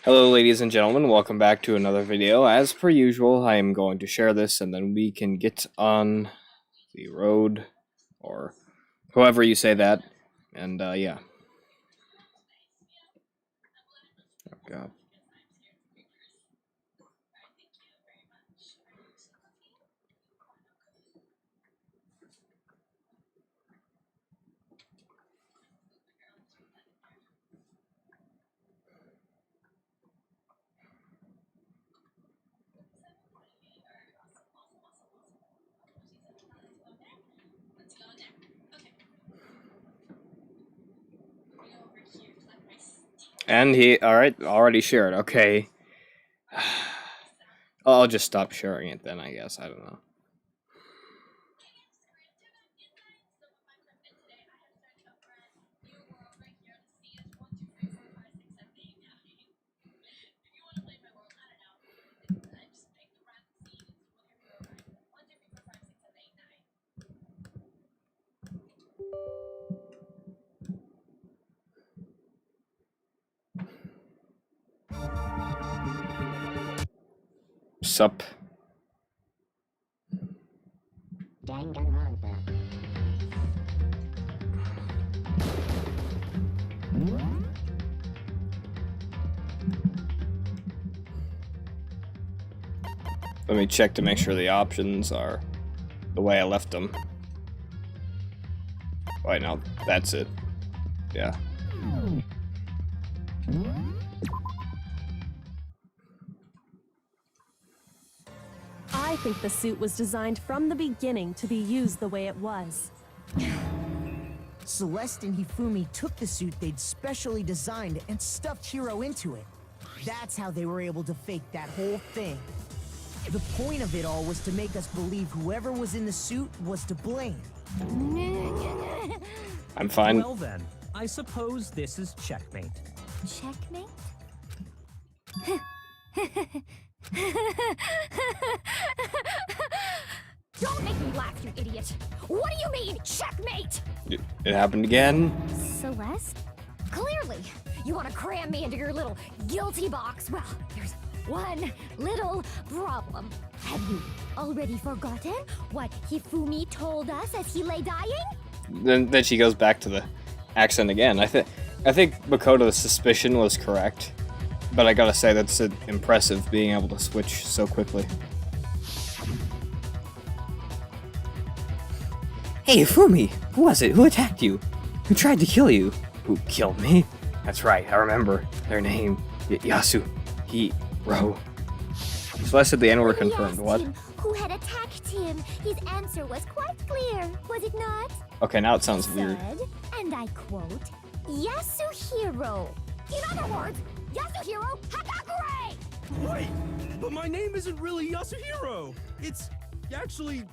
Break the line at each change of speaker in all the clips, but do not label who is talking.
Hello ladies and gentlemen, welcome back to another video. As per usual, I am going to share this and then we can get on the road, or however you say that, and yeah. Oh god. And he, alright, already shared, okay. I'll just stop sharing it then, I guess, I don't know. Sup.
Danganronpa.
Let me check to make sure the options are the way I left them. Wait, no, that's it. Yeah.
I think the suit was designed from the beginning to be used the way it was.
Celeste and Hifumi took the suit they'd specially designed and stuffed Hiro into it. That's how they were able to fake that whole thing. The point of it all was to make us believe whoever was in the suit was to blame.
I'm fine.
Well then, I suppose this is checkmate.
Checkmate? Don't make me laugh, you idiot! What do you mean, checkmate?
It happened again.
Celeste? Clearly, you want to cram me into your little guilty box. Well, there's one little problem. Have you already forgotten what Hifumi told us as he lay dying?
Then she goes back to the accent again. I think Makoto's suspicion was correct, but I gotta say that's impressive being able to switch so quickly. Hey, Fumi! Who was it? Who attacked you? Who tried to kill you? Who killed me? That's right, I remember. Their name, Yasuhiro. Celeste at the end were
When we
confirmed.
asked
What?
him who had attacked him, his answer was quite clear, was it not?
Okay, now it sounds weird.
Said, and I quote, Yasuhiro. In other words, Yasuhiro Hagakure!
Wait, but my name isn't really Yasuhiro. It's actually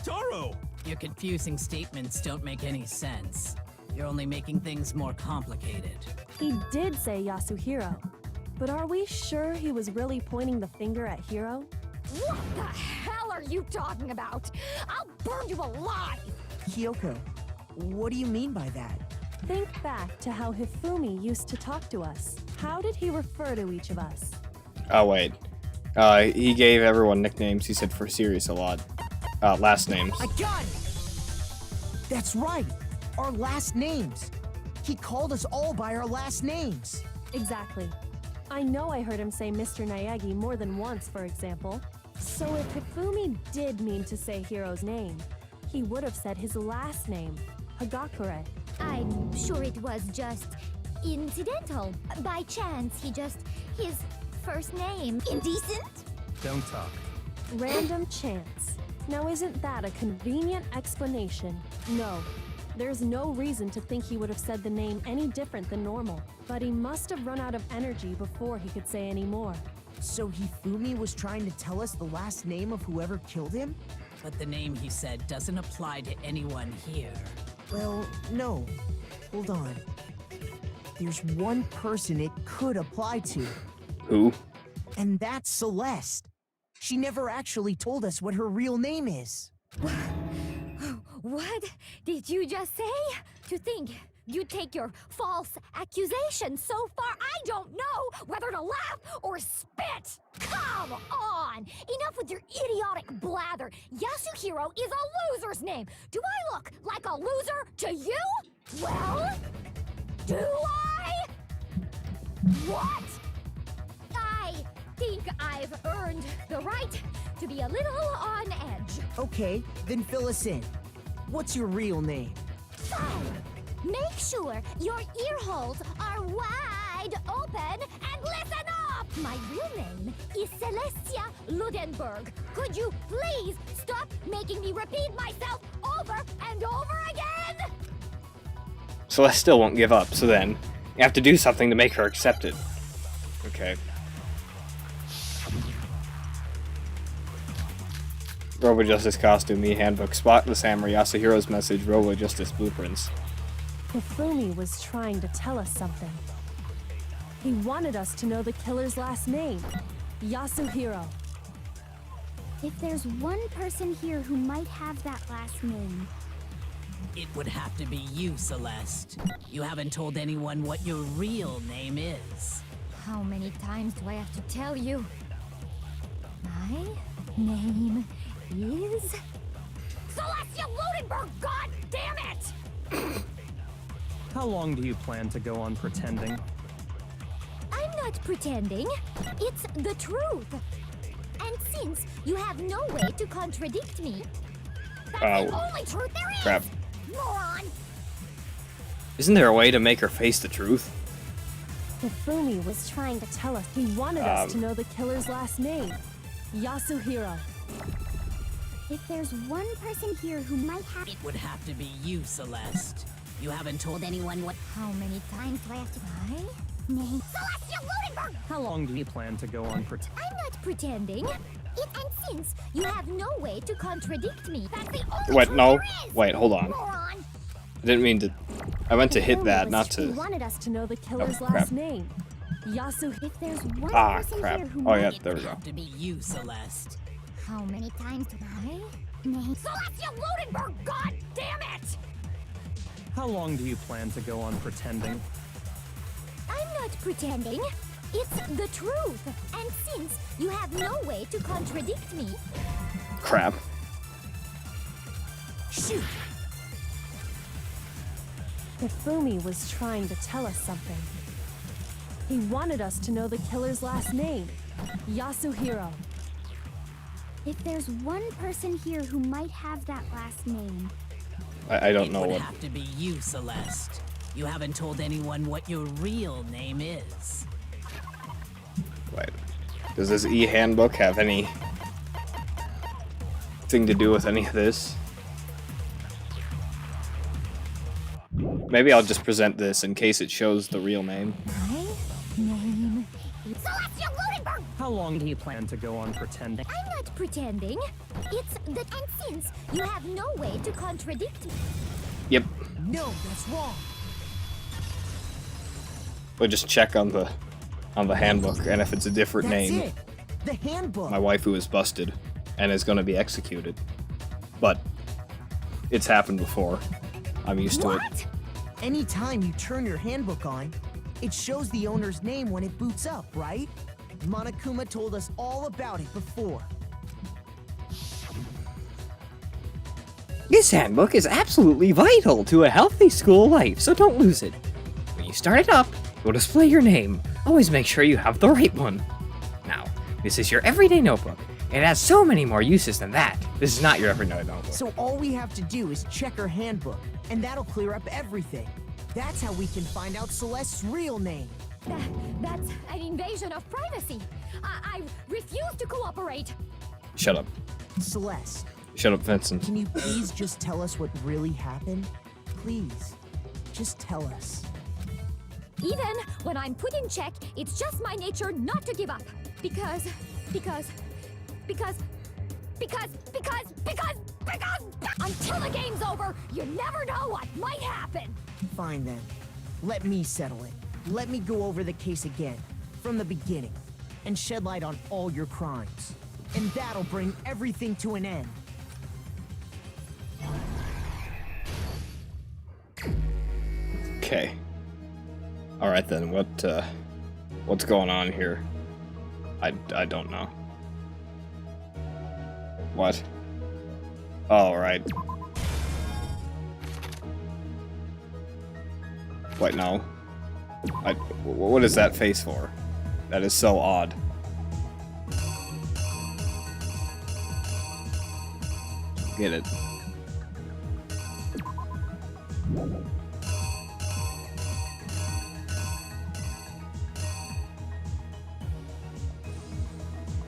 Taro.
Your confusing statements don't make any sense. You're only making things more complicated.
He did say Yasuhiro, but are we sure he was really pointing the finger at Hiro?
What the hell are you talking about? I'll burn you alive!
Kyoko, what do you mean by that?
Think back to how Hifumi used to talk to us. How did he refer to each of us?
Oh, wait. He gave everyone nicknames. He said for Sirius a lot. Last names.
I got it! That's right! Our last names! He called us all by our last names!
Exactly. I know I heard him say Mr. Naegi more than once, for example. So if Hifumi did mean to say Hiro's name, he would have said his last name, Hagakure.
I'm sure it was just incidental. By chance, his first name. Indecent?
Don't talk.
Random chance. Now isn't that a convenient explanation? No. There's no reason to think he would have said the name any different than normal. But he must have run out of energy before he could say any more.
So Hifumi was trying to tell us the last name of whoever killed him?
But the name he said doesn't apply to anyone here.
Well, no. Hold on. There's one person it could apply to,
Who?
and that's Celeste. She never actually told us what her real name is.
What did you just say? To think you take your false accusation so far, I don't know whether to laugh or spit. Come on! Enough with your idiotic blather. Yasuhiro is a loser's name. Do I look like a loser to you? Well, do I? What? I think I've earned the right to be a little on edge.
Okay, then fill us in. What's your real name?
Fine. Make sure your ear holes are wide open and listen up! My real name is Celestia Ludenberg. Could you please stop making me repeat myself over and over again?
Celeste still won't give up, so then you have to do something to make her accept it. Okay. Robo Justice costume, e-handbook, spot the Samurai, Yasuhiro's message, Robo Justice blueprints.
Hifumi was trying to tell us something. He wanted us to know the killer's last name, Yasuhiro.
If there's one person here who might have that last name,
It would have to be you, Celeste. You haven't told anyone what your real name is.
how many times do I have to tell you? My name is Celestia Ludenberg, god damn it!
How long do you plan to go on pretending?
I'm not pretending. It's the truth. And since you have no way to contradict me, that's the only truth there is!
Crap.
Moron!
Isn't there a way to make her face the truth?
Hifumi was trying to tell us. He wanted us to know the killer's last name, Yasuhiro.
If there's one person here who might have...
It would have to be you, Celeste. You haven't told anyone what...
How many times do I have to... My name... Celestia Ludenberg!
How long do you plan to go on pretending?
I'm not pretending. And since you have no way to contradict me, that's the only
Wait,
truth
no.
there is!
Wait, hold on.
Moron!
I didn't mean to... I meant to hit
Hifumi
that,
was-
not
He
to...
wanted us to know the killer's
crap.
last name, Yasuhiro.
If there's one
Ah,
person
crap.
here who
Oh,
might...
yeah,
It
there
would
we go.
have to be you, Celeste.
How many times do I... Name... Celestia Ludenberg, god damn it!
How long do you plan to go on pretending?
I'm not pretending. It's the truth. And since you have no way to contradict me,
Crap.
Shoot!
Hifumi was trying to tell us something. He wanted us to know the killer's last name, Yasuhiro.
if there's one person here who might have that last name,
I don't
It
know
would
what...
have to be you, Celeste. You haven't told anyone what your real name is.
Wait. Does this e-handbook have any... thing to do with any of this? Maybe I'll just present this in case it shows the real name.
my name is Celestia Ludenberg!
How long do you plan to go on pretending?
I'm not pretending. It's the... And since you have no way to contradict me,
Yep.
No, that's wrong.
We'll just check on the handbook, and if it's a different
That's
name,
it. The handbook.
my waifu is busted and is gonna be executed. But it's happened before. I'm used to it.
What? Anytime you turn your handbook on, it shows the owner's name when it boots up, right? Monokuma told us all about it before.
This handbook is absolutely vital to a healthy school life, so don't lose it. When you start it up, it will display your name. Always make sure you have the right one. Now, this is your everyday notebook. It has so many more uses than that. This is not your everyday notebook.
So all we have to do is check her handbook, and that'll clear up everything. That's how we can find out Celeste's real name.
that's an invasion of privacy. I refuse to cooperate.
Shut up.
Celeste,
Shut up, Vincent.
can you please just tell us what really happened? Please, just tell us.
Even when I'm put in check, it's just my nature not to give up. Because until the game's over, you never know what might happen.
Fine then. Let me settle it. Let me go over the case again, from the beginning, and shed light on all your crimes. And that'll bring everything to an end.
Okay. Alright then, what's going on here? I don't know. What? Oh, right. Wait, no. What is that face for? That is so odd. Get it.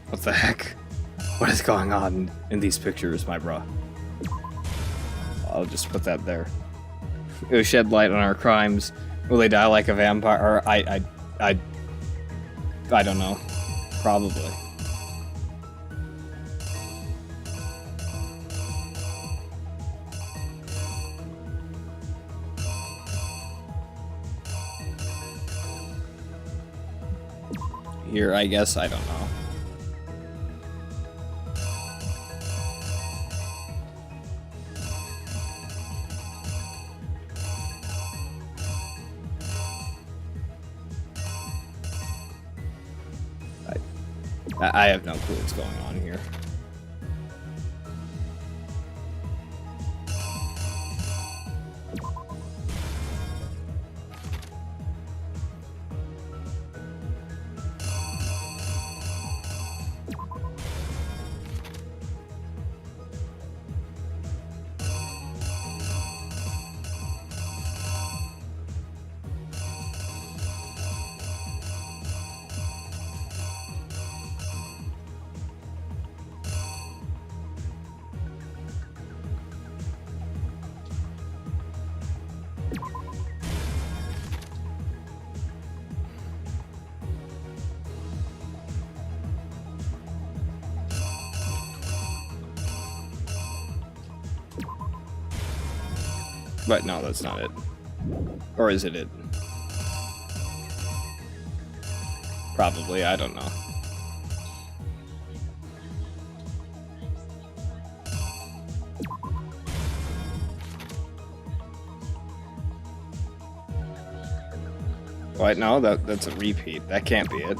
What the heck? What is going on in these pictures, my bro? I'll just put that there. It will shed light on our crimes. Will they die like a vampire? Or I don't know. Probably. Here, I guess, I don't know. I have no clue what's going on here. But no, that's not it. Or is it? Probably, I don't know. Wait, no, that's a repeat. That can't be it.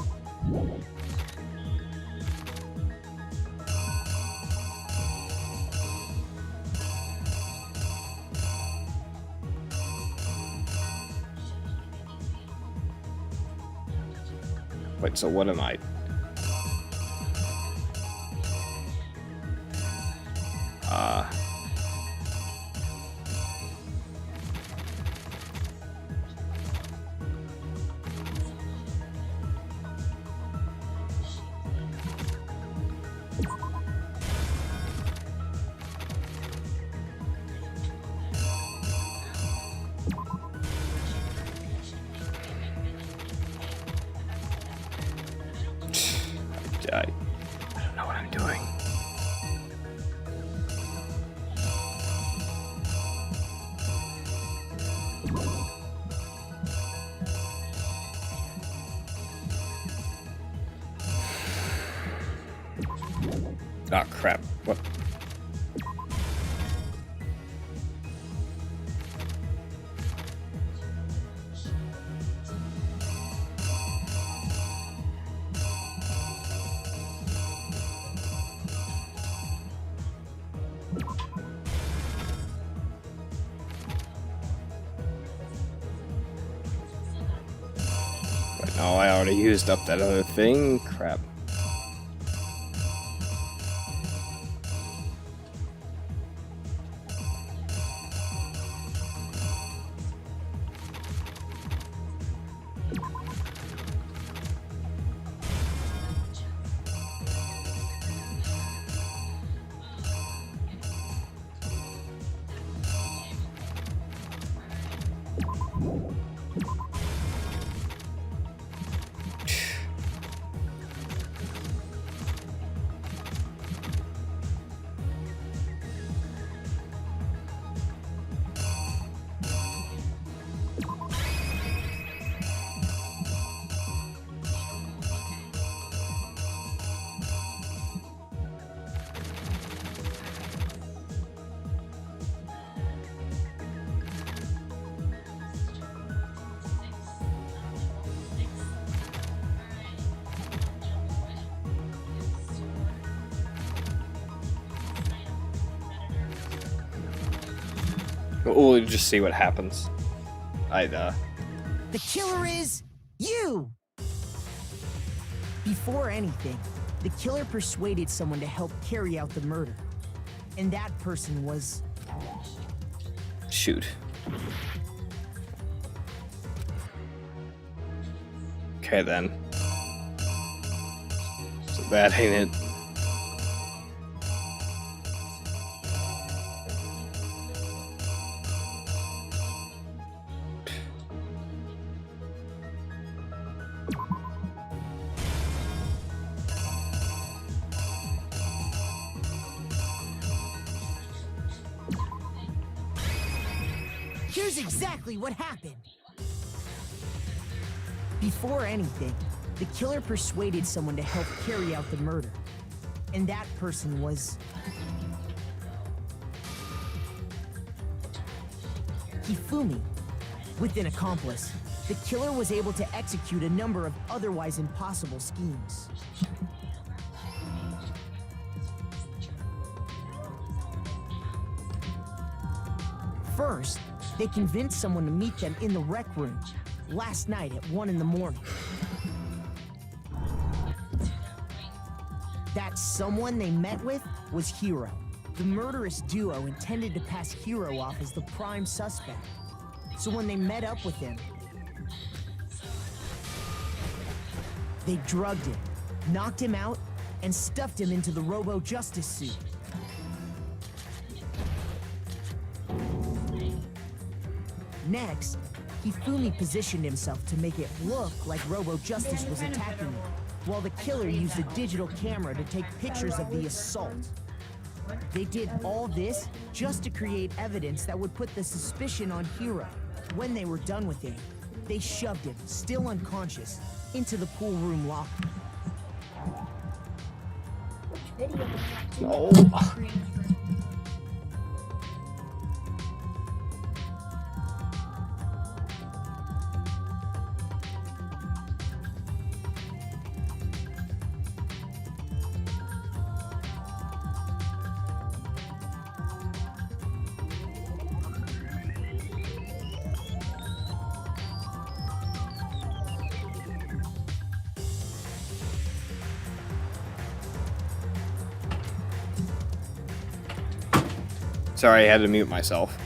Wait, so what am I? I don't know what I'm doing. Ah, crap. What? Oh, I already used up that other thing. Crap. We'll just see what happens.
The killer is you! Before anything, the killer persuaded someone to help carry out the murder. And that person was...
Shoot. Okay then. So that ain't it.
Here's exactly what happened. Before anything, the killer persuaded someone to help carry out the murder. And that person was... Hifumi. With an accomplice, the killer was able to execute a number of otherwise impossible schemes. First, they convinced someone to meet them in the rec room last night at 1 in the morning. That someone they met with was Hiro. The murderous duo intended to pass Hiro off as the prime suspect. So when they met up with him, they drugged him, knocked him out, and stuffed him into the Robo-Justice suit. Next, Hifumi positioned himself to make it look like Robo-Justice was attacking him, while the killer used a digital camera to take pictures of the assault. They did all this just to create evidence that would put the suspicion on Hiro. When they were done with him, they shoved him, still unconscious, into the pool room locker.
No. Sorry, I had to mute myself.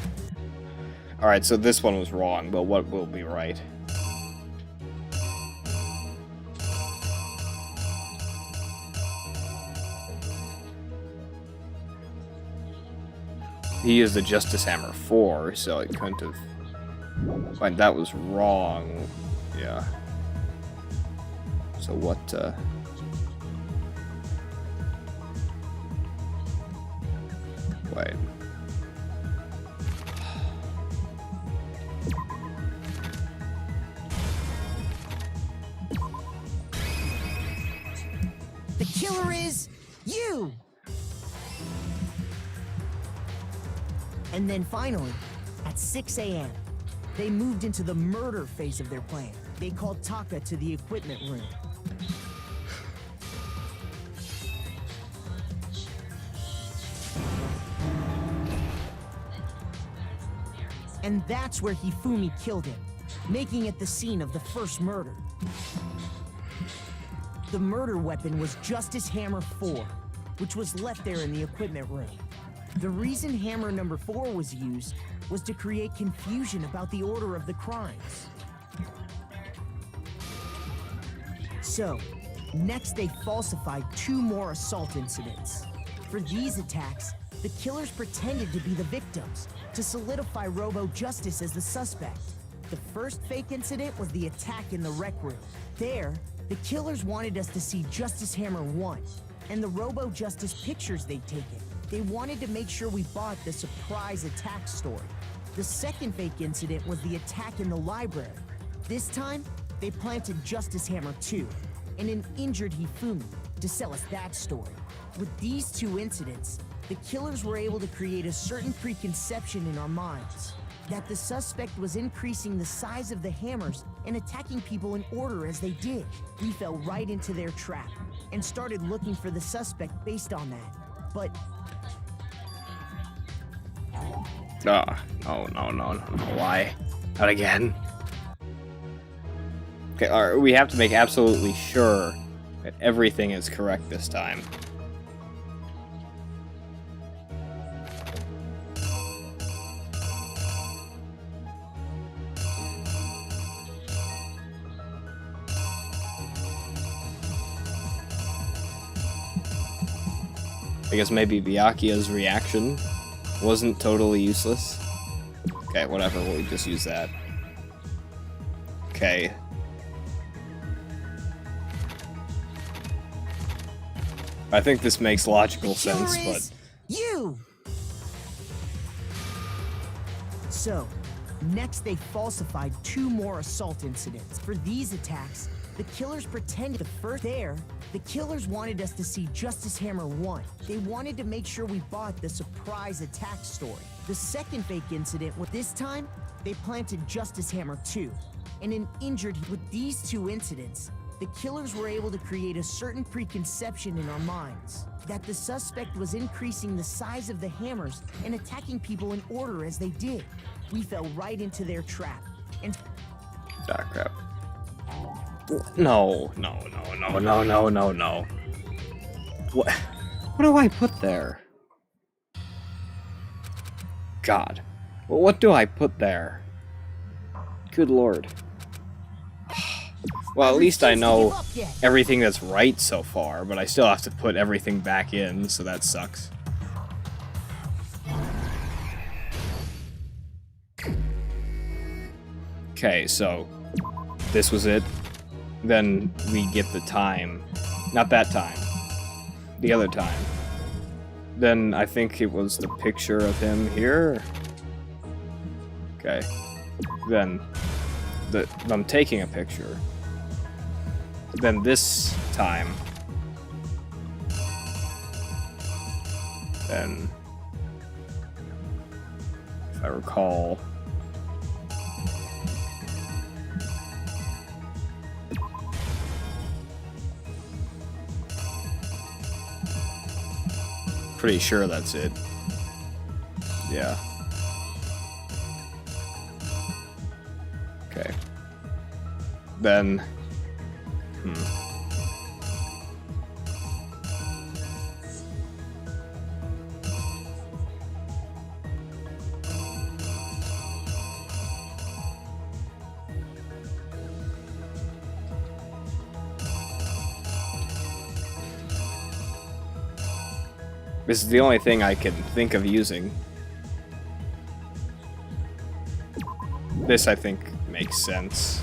Alright, so this one was wrong, but what will be right? He used the Justice Hammer 4, so it couldn't have... Fine, that was wrong. Yeah. So what, Wait.
The killer is you! And then finally, at 6 a.m., they moved into the murder phase of their plan. They called Taka to the equipment room. And that's where Hifumi killed him, making it the scene of the first murder. The murder weapon was Justice Hammer 4, which was left there in the equipment room. The reason Hammer number 4 was used was to create confusion about the order of the crimes. So, next they falsified 2 more assault incidents. For these attacks, the killers pretended to be the victims, to solidify Robo-Justice as the suspect. The first fake incident was the attack in the rec room. There, the killers wanted us to see Justice Hammer 1, and the Robo-Justice pictures they'd taken. They wanted to make sure we bought the surprise attack story. The second fake incident was the attack in the library. This time, they planted Justice Hammer 2, and an injured Hifumi, to sell us that story. With these 2 incidents, the killers were able to create a certain preconception in our minds that the suspect was increasing the size of the hammers and attacking people in order as they did. We fell right into their trap and started looking for the suspect based on that. But
Ah, no. Why? Not again. Okay, alright, we have to make absolutely sure that everything is correct this time. I guess maybe Byakuya's reaction wasn't totally useless. Okay, whatever, we'll just use that. Okay. I think this makes logical sense, but...
You! So, next they falsified 2 more assault incidents. For these attacks, the killers pretended the first there. The killers wanted us to see Justice Hammer 1. They wanted to make sure we bought the surprise attack story. The second fake incident was this time, they planted Justice Hammer 2. And an injured with these 2 incidents, the killers were able to create a certain preconception in our minds that the suspect was increasing the size of the hammers and attacking people in order as they did. We fell right into their trap. And
ah, crap. No. What do I put there? God. What do I put there? Good lord. Well, at least I know everything that's right so far, but I still have to put everything back in, so that sucks. Okay, so this was it. Then we get the time. Not that time. The other time. Then I think it was the picture of him here. Okay. Then I'm taking a picture. Then this time. Then, if I recall, pretty sure that's it. Yeah. Okay. Then, this is the only thing I can think of using. This, I think, makes sense.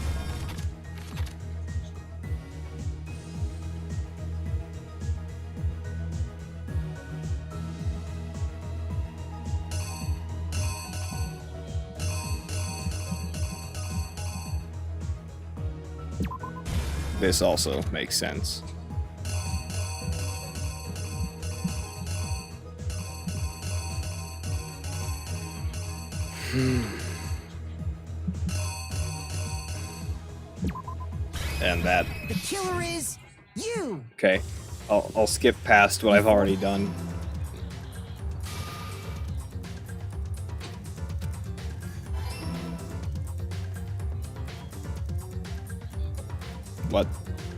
This also makes sense. And that.
the killer is you!
Okay, I'll skip past what I've already done. What?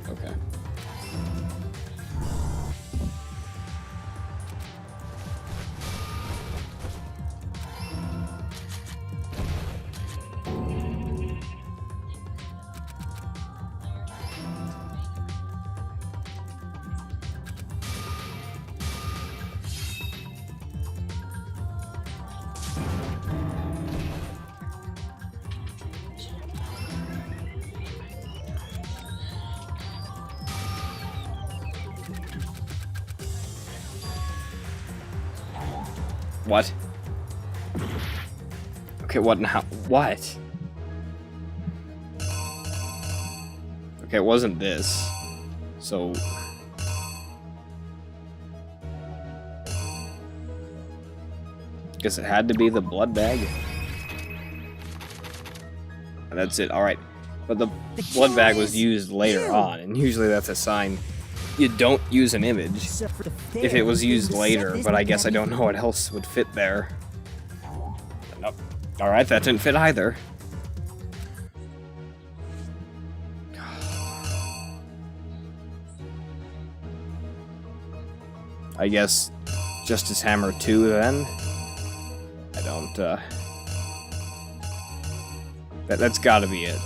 Okay. What? Okay, what now? What? Okay, it wasn't this. So... guess it had to be the blood bag. And that's it, alright. But the blood bag was used later on, and usually that's a sign you don't use an image if it was used later, but I guess I don't know what else would fit there. Alright, that didn't fit either. I guess Justice Hammer 2 then? I don't, That's gotta be it.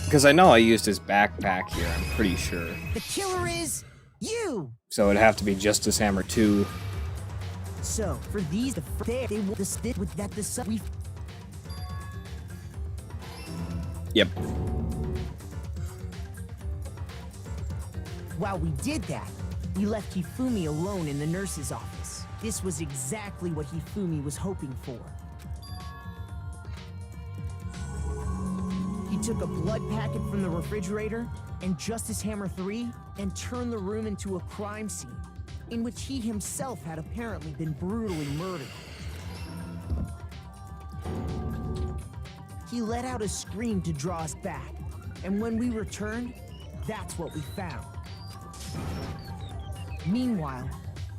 Because I know I used his backpack here, I'm pretty sure.
The killer is you!
So it'd have to be Justice Hammer 2.
So, for these, they will stick with that we.
Yep.
While we did that, we left Hifumi alone in the nurse's office. This was exactly what Hifumi was hoping for. He took a blood packet from the refrigerator and Justice Hammer 3 and turned the room into a crime scene in which he himself had apparently been brutally murdered. He let out a scream to draw us back, and when we returned, that's what we found. Meanwhile,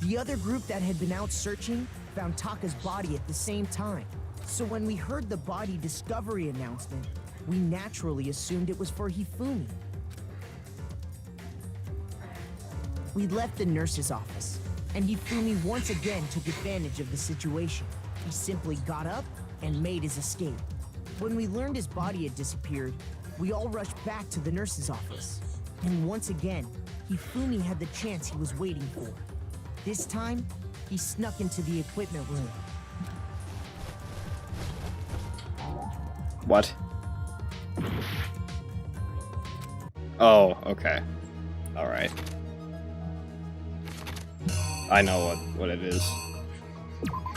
the other group that had been out searching found Taka's body at the same time. So when we heard the body discovery announcement, we naturally assumed it was for Hifumi. We left the nurse's office, and Hifumi once again took advantage of the situation. He simply got up and made his escape. When we learned his body had disappeared, we all rushed back to the nurse's office. And once again, Hifumi had the chance he was waiting for. This time, he snuck into the equipment room.
What? Oh, okay. Alright. I know what it is.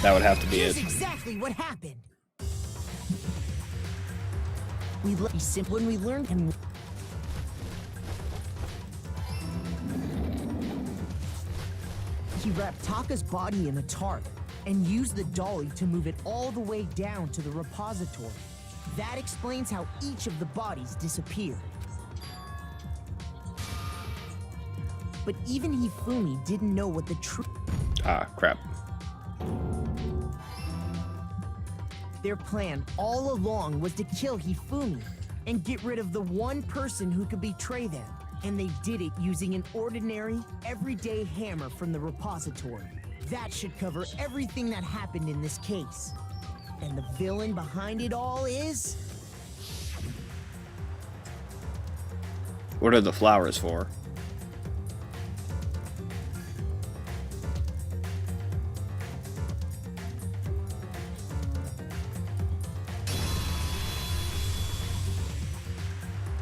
That would have to be
Here's
it.
exactly what happened. When we learned and he wrapped Taka's body in a tarp and used the dolly to move it all the way down to the repository. That explains how each of the bodies disappeared. But even Hifumi didn't know what the truth.
Ah, crap.
Their plan all along was to kill Hifumi and get rid of the one person who could betray them. And they did it using an ordinary, everyday hammer from the repository. That should cover everything that happened in this case. And the villain behind it all is...
What are the flowers for?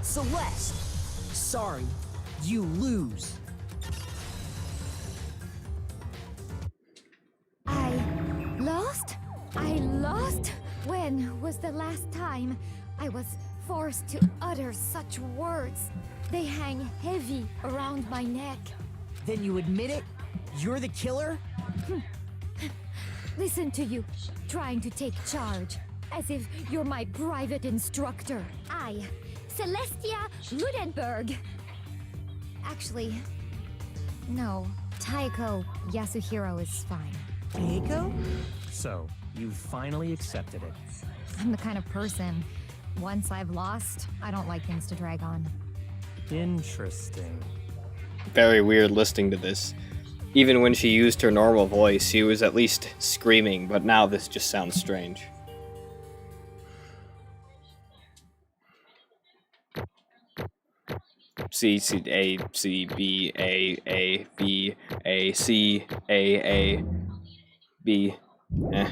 Celeste! Sorry, you lose.
I lost? I lost? When was the last time I was forced to utter such words? They hang heavy around my neck.
Then you admit it? You're the killer?
Listen to you, trying to take charge, as if you're my private instructor. I, Celestia Ludenberg. Actually, no. Taiko Yasuhiro is fine.
Taiko?
So, you finally accepted it.
I'm the kind of person, once I've lost, I don't like things to drag on.
Interesting.
Very weird listening to this. Even when she used her normal voice, she was at least screaming, but now this just sounds strange. C, C, A, C, B, A, B, A, C, A, B, eh.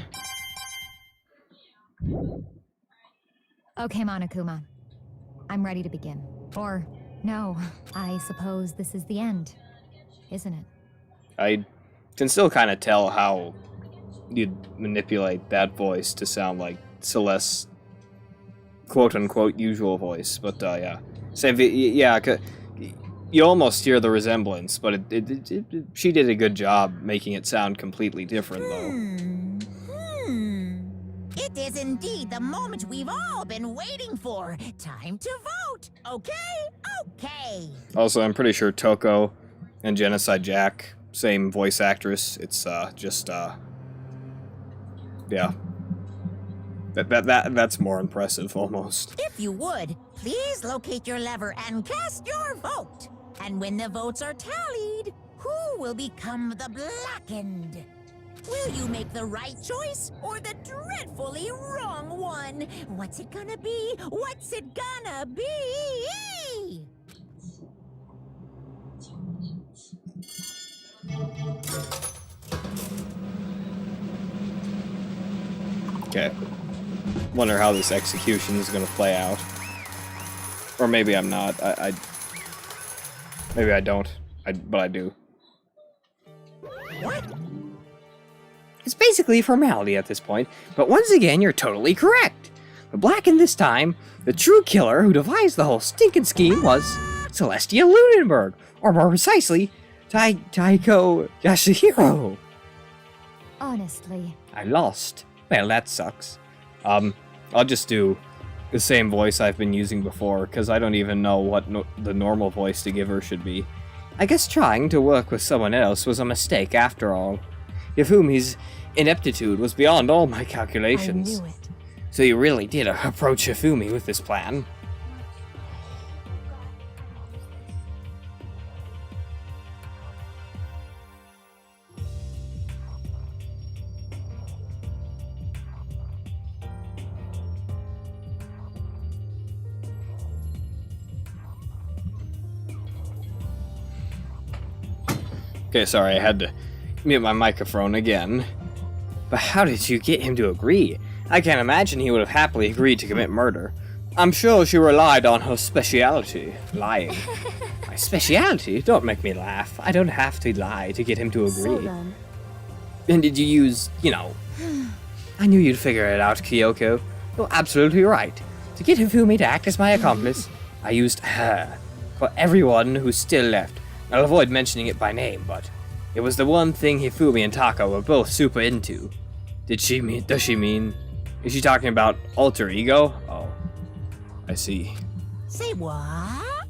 Okay, Monokuma. I'm ready to begin. Or, no, I suppose this is the end, isn't it?
I can still kind of tell how you'd manipulate that voice to sound like Celeste's quote-unquote usual voice, but yeah. Yeah, you almost hear the resemblance, but she did a good job making it sound completely different, though.
It is indeed the moment we've all been waiting for. Time to vote. Okay.
Also, I'm pretty sure Toko and Genocide Jack, same voice actress. It's just yeah. That's more impressive, almost.
If you would, please locate your lever and cast your vote. And when the votes are tallied, who will become the blackened? Will you make the right choice or the dreadfully wrong one? What's it gonna be? What's it gonna be?
Okay. Wonder how this execution is gonna play out. Or maybe I'm not. Maybe I don't. But I do.
What?
It's basically a formality at this point, but once again, you're totally correct. The Blackened this time, the true killer who devised the whole stinking scheme was Celestia Lunenburg, or more precisely, Taiko Yasuhiro.
Honestly.
I lost. Well, that sucks. I'll just do the same voice I've been using before, because I don't even know what the normal voice to give her should be. I guess trying to work with someone else was a mistake after all. Hifumi's ineptitude was beyond all my calculations.
I knew it.
So you really did approach Hifumi with this plan? Okay, sorry, I had to mute my microphone again. But how did you get him to agree? I can't imagine he would have happily agreed to commit murder. I'm sure she relied on her speciality, lying. My speciality? Don't make me laugh. I don't have to lie to get him to agree.
So then,
And did you use, I knew you'd figure it out, Kyoko. You're absolutely right. To get Hifumi to act as my accomplice, I used her. For everyone who's still left. I'll avoid mentioning it by name, but it was the one thing Hifumi and Taka were both super into. Does she mean? Is she talking about alter ego? Oh, I see.
Say what?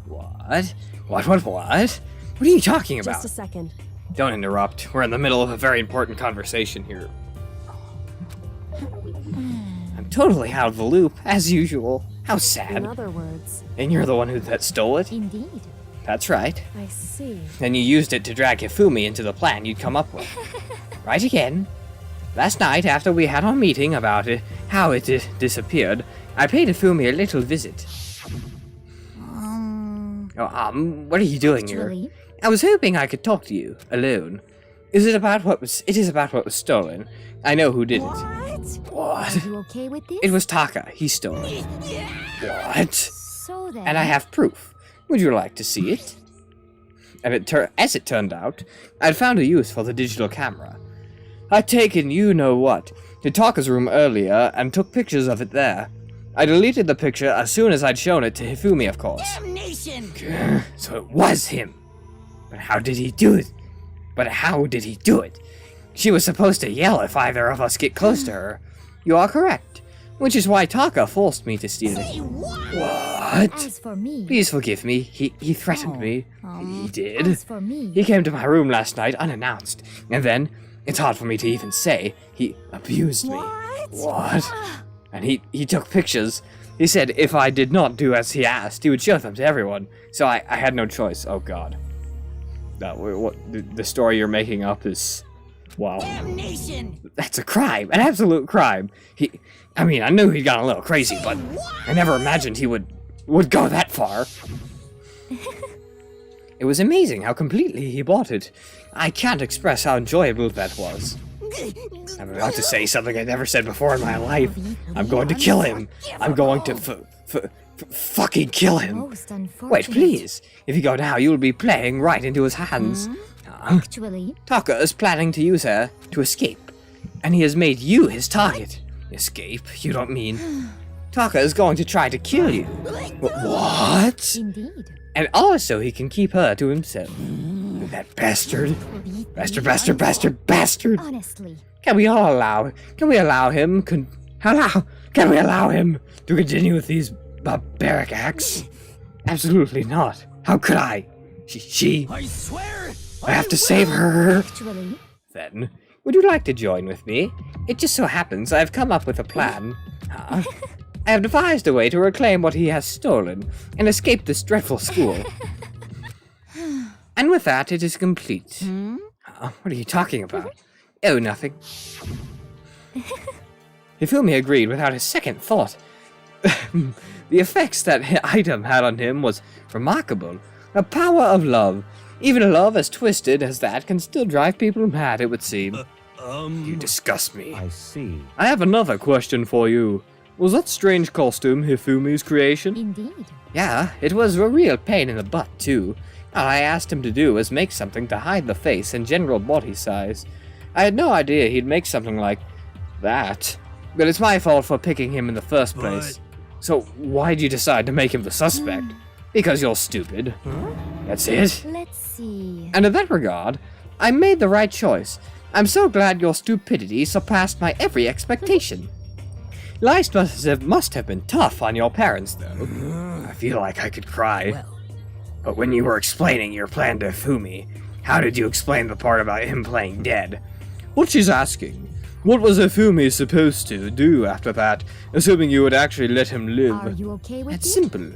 What? What? What are you talking about?
just a second.
Don't interrupt. We're in the middle of a very important conversation here. I'm totally out of the loop, as usual. How
In
sad.
other words,
And you're the one that stole it?
Indeed.
That's right.
I see.
And you used it to drag Hifumi into the plan you'd come up with. Right again. Last night, after we had our meeting about it, how it disappeared, I paid Hifumi a little visit. What are you doing here?
Actually,
I was hoping I could talk to you, alone. It is about what was stolen. I know who did it. What?
are you okay with this?
It was Taka. He stole it. What?
So then.
And I have proof. Would you like to see it? And as it turned out, I'd found a use for the digital camera. I'd taken you-know-what to Taka's room earlier and took pictures of it there. I deleted the picture as soon as I'd shown it to Hifumi, of course.
Damnation!
So it was him. But how did he do it? She was supposed to yell if either of us get close to her. You are correct. Which is why Taka forced me to steal it.
Say what?
What?
As for me.
Please forgive me. He threatened me. He did.
As for me.
He came to my room last night unannounced. And then, it's hard for me to even say, he abused me. What? And he took pictures. He said if I did not do as he asked, he would show them to everyone. So I had no choice. Oh god. The story you're making up is... Wow.
Damnation!
That's a crime. An absolute crime. I knew he'd gone a little crazy, but I never imagined he would go that far. It was amazing how completely he bought it. I can't express how enjoyable that was. I'm about to say something I never said before in my life. I'm going to kill him. I'm going to fucking kill him.
Most unfortunate.
Wait, please. If you go now, you'll be playing right into his hands.
Actually,
Taka is planning to use her to escape, and he has made you his target. Escape? You don't mean... Taka is going to try to kill you. What?
indeed.
And also he can keep her to himself. That bastard. Bastard.
Honestly.
Can we allow him to continue with these barbaric acts? Absolutely not. How could I? She
I swear!
I have to save her.
Actually,
Then Would you like to join with me? It just so happens I've come up with a plan. Huh? I have devised a way to reclaim what he has stolen and escape this dreadful school. And with that, it is complete. What are you talking about? Oh, nothing. Hifumi agreed without a second thought. The effects that item had on him was remarkable. The power of love. Even a love as twisted as that can still drive people mad, it would seem. You disgust me.
I see.
I have another question for you. Was that strange costume Hifumi's creation?
Indeed.
Yeah, it was a real pain in the butt, too. All I asked him to do was make something to hide the face and general body size. I had no idea he'd make something like that. But it's my fault for picking him in the first place. So why'd you decide to make him the suspect? Because you're stupid. That's it?
Let's see.
And in that regard, I made the right choice. I'm so glad your stupidity surpassed my every expectation. Life must have been tough on your parents, though. I feel like I could cry. But when you were explaining your plan to Fumi, how did you explain the part about him playing dead? What she's asking, what was Ifumi supposed to do after that, assuming you would actually let him live?
Are you okay with
It's
it?
simple.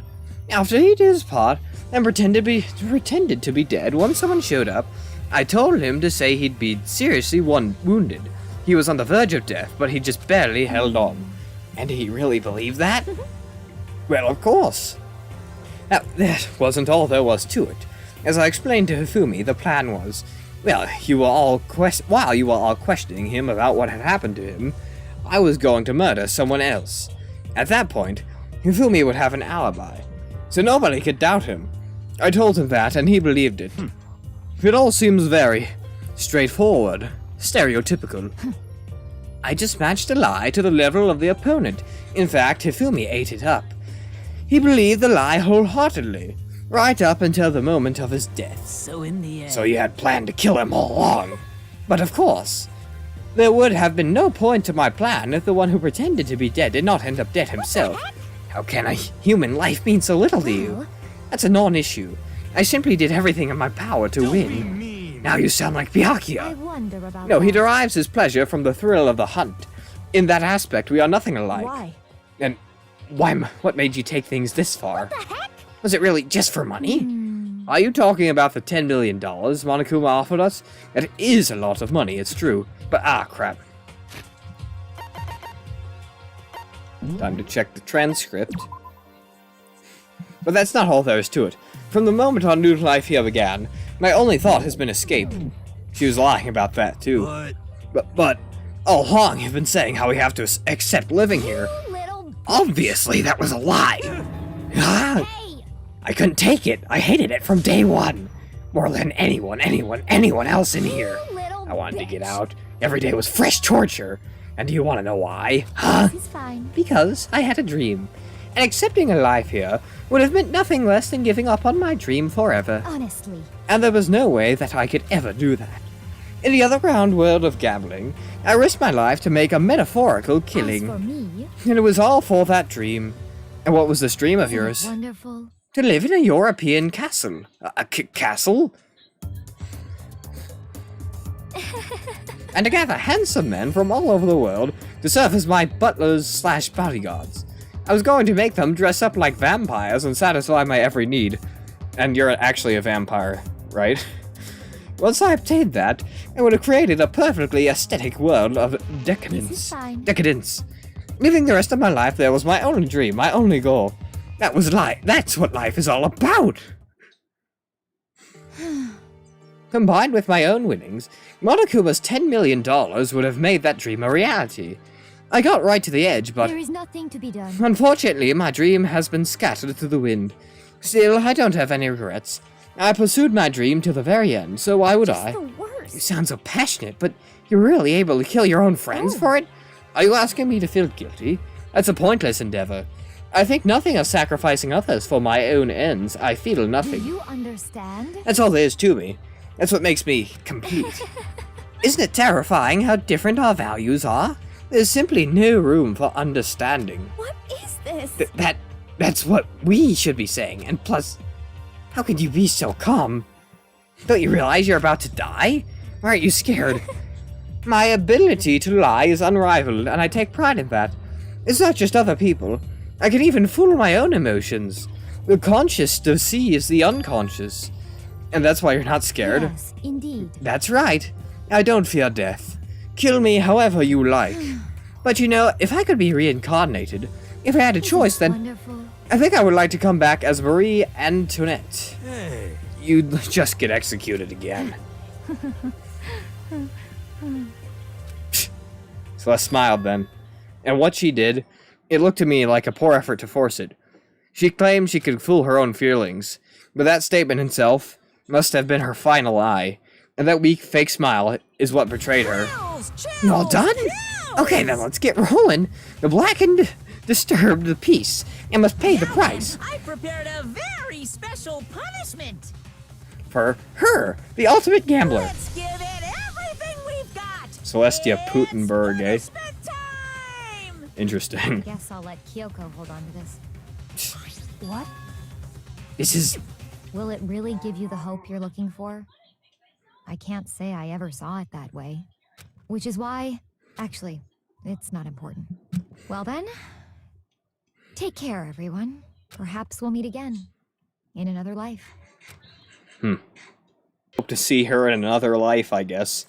After he did his part and pretended to be dead when someone showed up, I told him to say he'd be seriously wounded. He was on the verge of death, but he just barely held on. And he really believed that? Well, of course. Now, that wasn't all there was to it. As I explained to Hifumi, the plan was, well, while you were all questioning him about what had happened to him, I was going to murder someone else. At that point, Hifumi would have an alibi, so nobody could doubt him. I told him that, and he believed it. It all seems very straightforward, stereotypical. I just matched a lie to the level of the opponent. In fact, Hifumi ate it up. He believed the lie wholeheartedly, right up until the moment of his death.
So in the end...
So you had planned to kill him all along. But of course, there would have been no point to my plan if the one who pretended to be dead did not end up dead himself. How can a human life mean so little to you? That's a non-issue. I simply did everything in my power to win. Now you sound like
I
Byakuya.
wonder about
No, he
that.
derives his pleasure from the thrill of the hunt. In that aspect, we are nothing alike.
Why?
And what made you take things this far?
What the heck?
Was it really just for money? Are you talking about the $10 million Monokuma offered us? It is a lot of money, it's true. But crap. Time to check the transcript. But that's not all there is to it. From the moment our new life here began, my only thought has been escape. She was lying about that, too. But all along you've been saying how we have to accept living here.
You little
Obviously, that was a lie.
hey!
I couldn't take it. I hated it from day one. More than anyone else in here.
You little
I wanted to get
bitch.
out. Every day was fresh torture. And do you want to know why? Huh?
This is fine.
Because I had a dream. And accepting a life here would have meant nothing less than giving up on my dream forever.
Honestly.
And there was no way that I could ever do that. In the otherground world of gambling, I risked my life to make a metaphorical
As for
killing.
me,
And it was all for that dream. And what was this dream of
isn't it
yours?
wonderful?
To live in a European castle. A castle? And to gather handsome men from all over the world to serve as my butlers/bodyguards. I was going to make them dress up like vampires and satisfy my every need. And you're actually a vampire, right? Once I obtained that, I would have created a perfectly aesthetic world of
This is
decadence.
fine.
Decadence. Living the rest of my life there was my only dream, my only goal. That's what life is all about! Combined with my own winnings, Monokuma's $10 million would have made that dream a reality. I got right to the edge, but
There is nothing to be done.
unfortunately my dream has been scattered to the wind. Still, I don't have any regrets. I pursued my dream to the very end, so why would I?
The
You
worst.
sound so passionate, but you're really able to kill your own friends
Oh.
for it? Are you asking me to feel guilty? That's a pointless endeavor. I think nothing of sacrificing others for my own ends. I feel
Do
nothing.
you understand?
That's all there is to me. That's what makes me complete. Isn't it terrifying how different our values are? There's simply no room for understanding.
What is this?
That's what we should be saying. And plus, how could you be so calm? Don't you realize you're about to die? Why aren't you scared? My ability to lie is unrivaled, and I take pride in that. It's not just other people. I can even fool my own emotions. The conscious deceives the unconscious. And that's why you're not scared.
Yes, indeed.
That's right. I don't fear death. Kill me however you like. But you know, if I could be reincarnated, if I had a choice, then
Wonderful.
I think I would like to come back as Marie Antoinette.
Hey.
You'd just get executed again. Celeste smiled then. And what she did, it looked to me like a poor effort to force it. She claimed she could fool her own feelings, but that statement itself must have been her final lie, and that weak fake smile is what betrayed her. You all done? Okay, then let's get rolling. The blackened disturbed the peace and must pay the price.
I prepared a very special punishment.
For her, the ultimate gambler.
Let's give it everything we've got.
Celestia Putenberg, eh?
It's punishment time.
Interesting.
Guess I'll let Kyoko hold on to this. What?
This is...
Will it really give you the hope you're looking for? I can't say I ever saw it that way. Which is why... Actually, it's not important. Well then, take care, everyone. Perhaps we'll meet again. In another life.
Hope to see her in another life, I guess.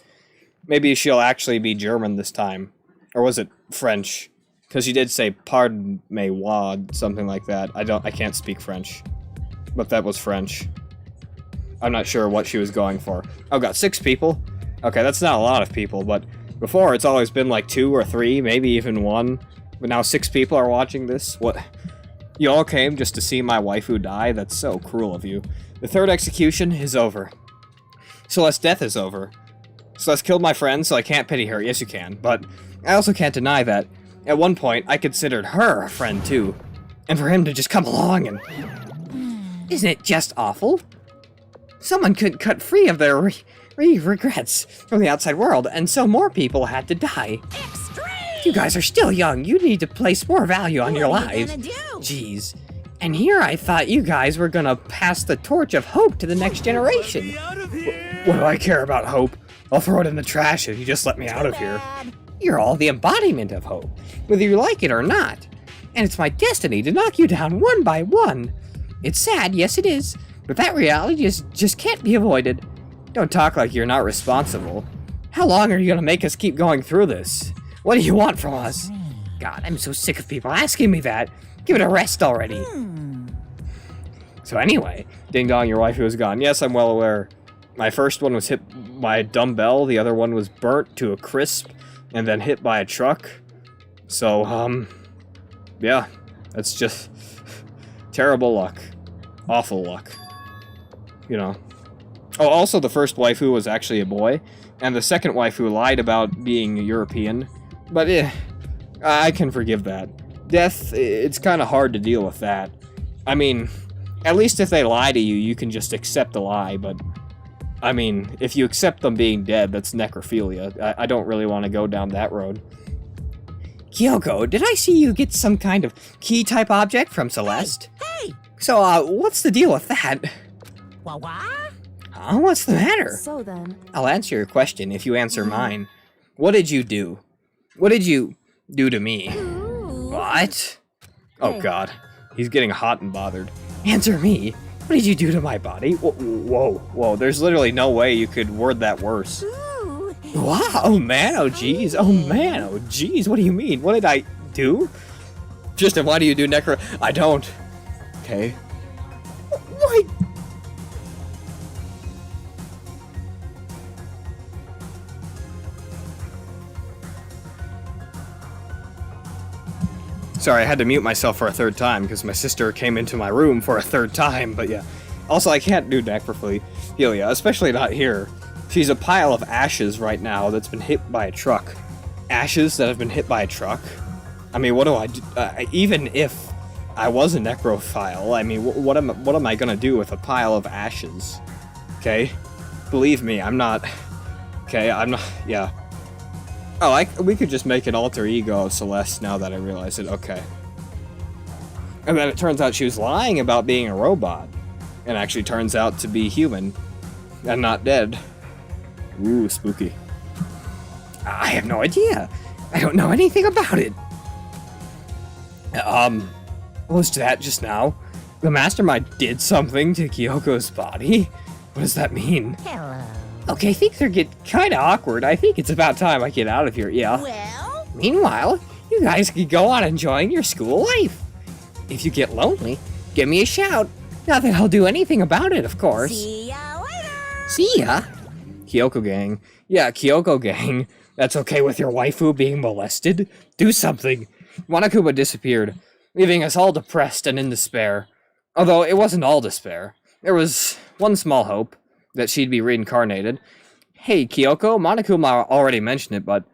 Maybe she'll actually be German this time. Or was it French? Because she did say pardon me wad, something like that. I can't speak French. But that was French. I'm not sure what she was going for. Oh, got 6 people? Okay, that's not a lot of people, but before it's always been like 2 or 3, maybe even 1. But now 6 people are watching this? What? You all came just to see my waifu die? That's so cruel of you. The 3rd execution is over. Celeste's death is over. Celeste killed my friend, so I can't pity her. Yes, you can. But I also can't deny that at one point I considered her a friend too. And for him to just come along and... Isn't it just awful? Someone could cut free of their regrets from the outside world, and so more people had to die.
Extreme.
You guys are still young. You need to place more value on your
What are you
lives.
gonna do?
Jeez. And here I thought you guys were gonna pass the torch of hope to the next generation.
Get me out of here.
What do I care about hope? I'll throw it in the trash if you just let me out of here.
Bad.
You're all the embodiment of hope, whether you like it or not. And it's my destiny to knock you down one by one. It's sad, yes it is, but that reality just can't be avoided. Don't talk like you're not responsible. How long are you gonna make us keep going through this? What do you want from us? God, I'm so sick of people asking me that. Give it a rest already. So anyway, Ding Dong, your waifu is gone. Yes, I'm well aware. My first one was hit by a dumbbell, the other one was burnt to a crisp, and then hit by a truck. So, yeah, that's just terrible luck. Awful luck. You know. Oh, also the first waifu was actually a boy, and the second waifu lied about being European, but I can forgive that. Death, it's kind of hard to deal with that. I mean, at least if they lie to you, you can just accept the lie, but I mean, if you accept them being dead, that's necrophilia. I don't really want to go down that road. Kyoko, did I see you get some kind of key-type object from Celeste?
Hey.
So, what's the deal with that?
What?
What's the matter?
So then,
I'll answer your question if you answer mine. What did you do? What did you do to me? What? Oh
Hey.
god. He's getting hot and bothered. Answer me. What did you do to my body? Whoa. There's literally no way you could word that worse.
Ooh.
Wow, oh man, oh jeez. Oh man, oh jeez. What do you mean? What did I do? Tristan, why do you do necro? I don't. Okay. Why? Sorry, I had to mute myself for a 3rd time because my sister came into my room for a 3rd time, but yeah. Also, I can't do necrophilia, especially not here. She's a pile of ashes right now that's been hit by a truck. Ashes that have been hit by a truck? I mean, what do I do? Even if I was a necrophile, I mean, what am I gonna do with a pile of ashes? Okay? Believe me, I'm not... Okay, I'm not... Yeah. Oh, we could just make an alter ego of Celeste now that I realize it. Okay. And then it turns out she was lying about being a robot. And actually turns out to be human. And not dead. Ooh, spooky. I have no idea. I don't know anything about it. What was that just now? The mastermind did something to Kyoko's body? What does that mean?
Hello.
Okay, things are getting kinda awkward. I think it's about time I get out of here, yeah.
Well,
Meanwhile, you guys can go on enjoying your school life. If you get lonely, give me a shout. Not that I'll do anything about it, of course.
see ya later.
See ya! Kyoko gang. Yeah, Kyoko gang. That's okay with your waifu being molested? Do something. Monokuma disappeared, leaving us all depressed and in despair. Although it wasn't all despair. There was one small hope, that she'd be reincarnated. Hey, Kyoko, Monokuma already mentioned it, but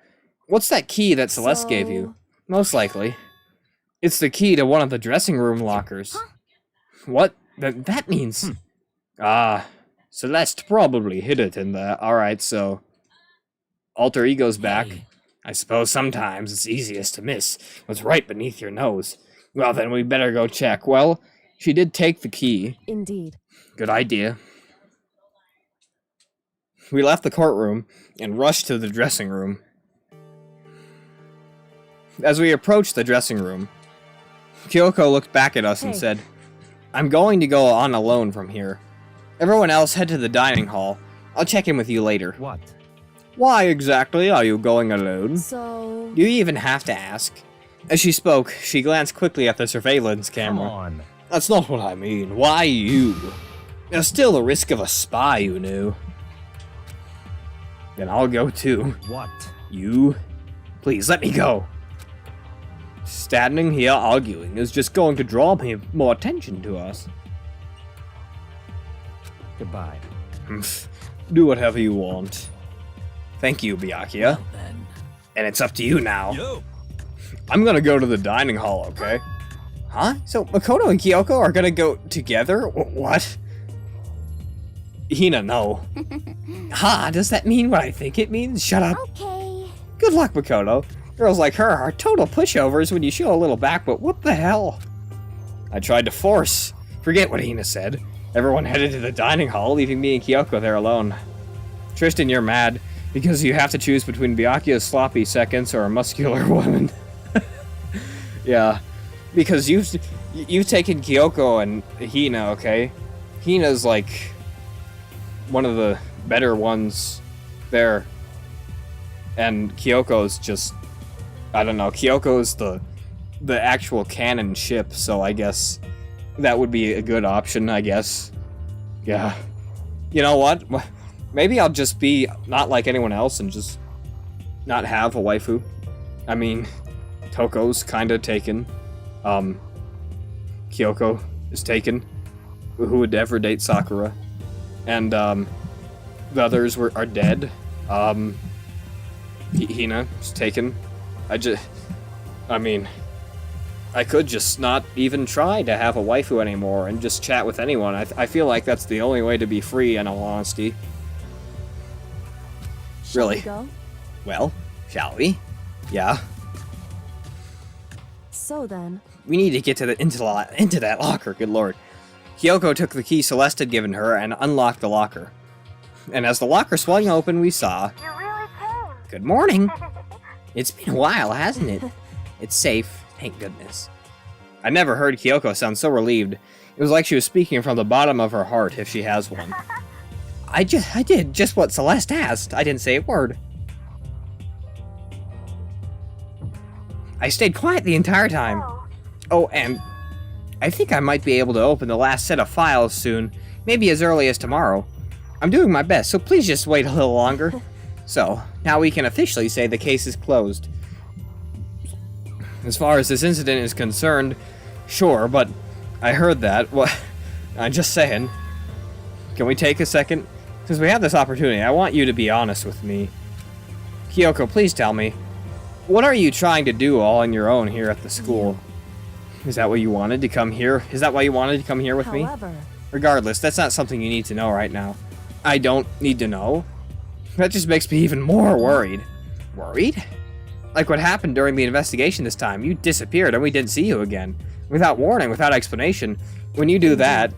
what's that key that Celeste gave you? Most likely. It's the key to one of the dressing room lockers. What? That means... Celeste probably hid it in there. Alright, so... Alter ego's back.
Hey.
I suppose sometimes it's easiest to miss what's right beneath your nose. Well, then we better go check. Well, she did take the key.
Indeed.
Good idea. We left the courtroom and rushed to the dressing room. As we approached the dressing room, Kyoko looked back at us and
Hey.
said, I'm going to go on alone from here. Everyone else head to the dining hall. I'll check in with you later.
What?
Why exactly are you going alone?
So...
Do you even have to ask? As she spoke, she glanced quickly at the surveillance
Come
camera.
on.
That's not what I mean. Why you? There's still the risk of a spy, you know. Then I'll go too.
What?
You? Please, let me go. Standing here arguing is just going to draw me more attention to us.
Goodbye.
Do whatever you want. Thank you, Byakuya.
Well then.
And it's up to you now.
Yo,
I'm gonna go to the dining hall, okay? Huh? So Makoto and Kyoko are gonna go together? What? Hina, no. Ha, does that mean what I think it means? Shut up.
Okay.
Good luck, Makoto. Girls like her are total pushovers when you show a little back, but what the hell? I tried to force. Forget what Hina said. Everyone headed to the dining hall, leaving me and Kyoko there alone. Tristan, you're mad, because you have to choose between Byakuya's sloppy seconds or a muscular woman. Yeah, because you've taken Kyoko and Hina, okay? Hina's like one of the better ones there. And Kyoko's just, I don't know, Kyoko's the actual canon ship, so I guess that would be a good option, I guess. Yeah. You know what? Maybe I'll just be not like anyone else and just not have a waifu. I mean, Toko's kinda taken. Kyoko is taken. Who would ever date Sakura? And, the others are dead. Hina is taken. I mean, I could just not even try to have a waifu anymore and just chat with anyone. I feel like that's the only way to be free, in all honesty.
Shall we
Really?
go?
Well, shall we? Yeah.
So then...
We need to get to into that locker, good lord. Kyoko took the key Celeste had given her and unlocked the locker. And as the locker swung open, we saw...
You really came.
Good morning! It's been a while, hasn't it? It's safe, thank goodness. I never heard Kyoko sound so relieved. It was like she was speaking from the bottom of her heart, if she has one. I did just what Celeste asked. I didn't say a word. I stayed quiet the entire time. Oh, and I think I might be able to open the last set of files soon, maybe as early as tomorrow. I'm doing my best, so please just wait a little longer. So, now we can officially say the case is closed. As far as this incident is concerned, sure, but I heard that. What? I'm just saying. Can we take a second? Since we have this opportunity, I want you to be honest with me. Kyoko, please tell me. What are you trying to do all on your own here at the school? Is that what you wanted to come here? Is that why you wanted to come here with me?
However...
Regardless, that's not something you need to know right now. I don't need to know? That just makes me even more worried. Worried? Like what happened during the investigation this time. You disappeared and we didn't see you again. Without warning, without explanation. When you do that,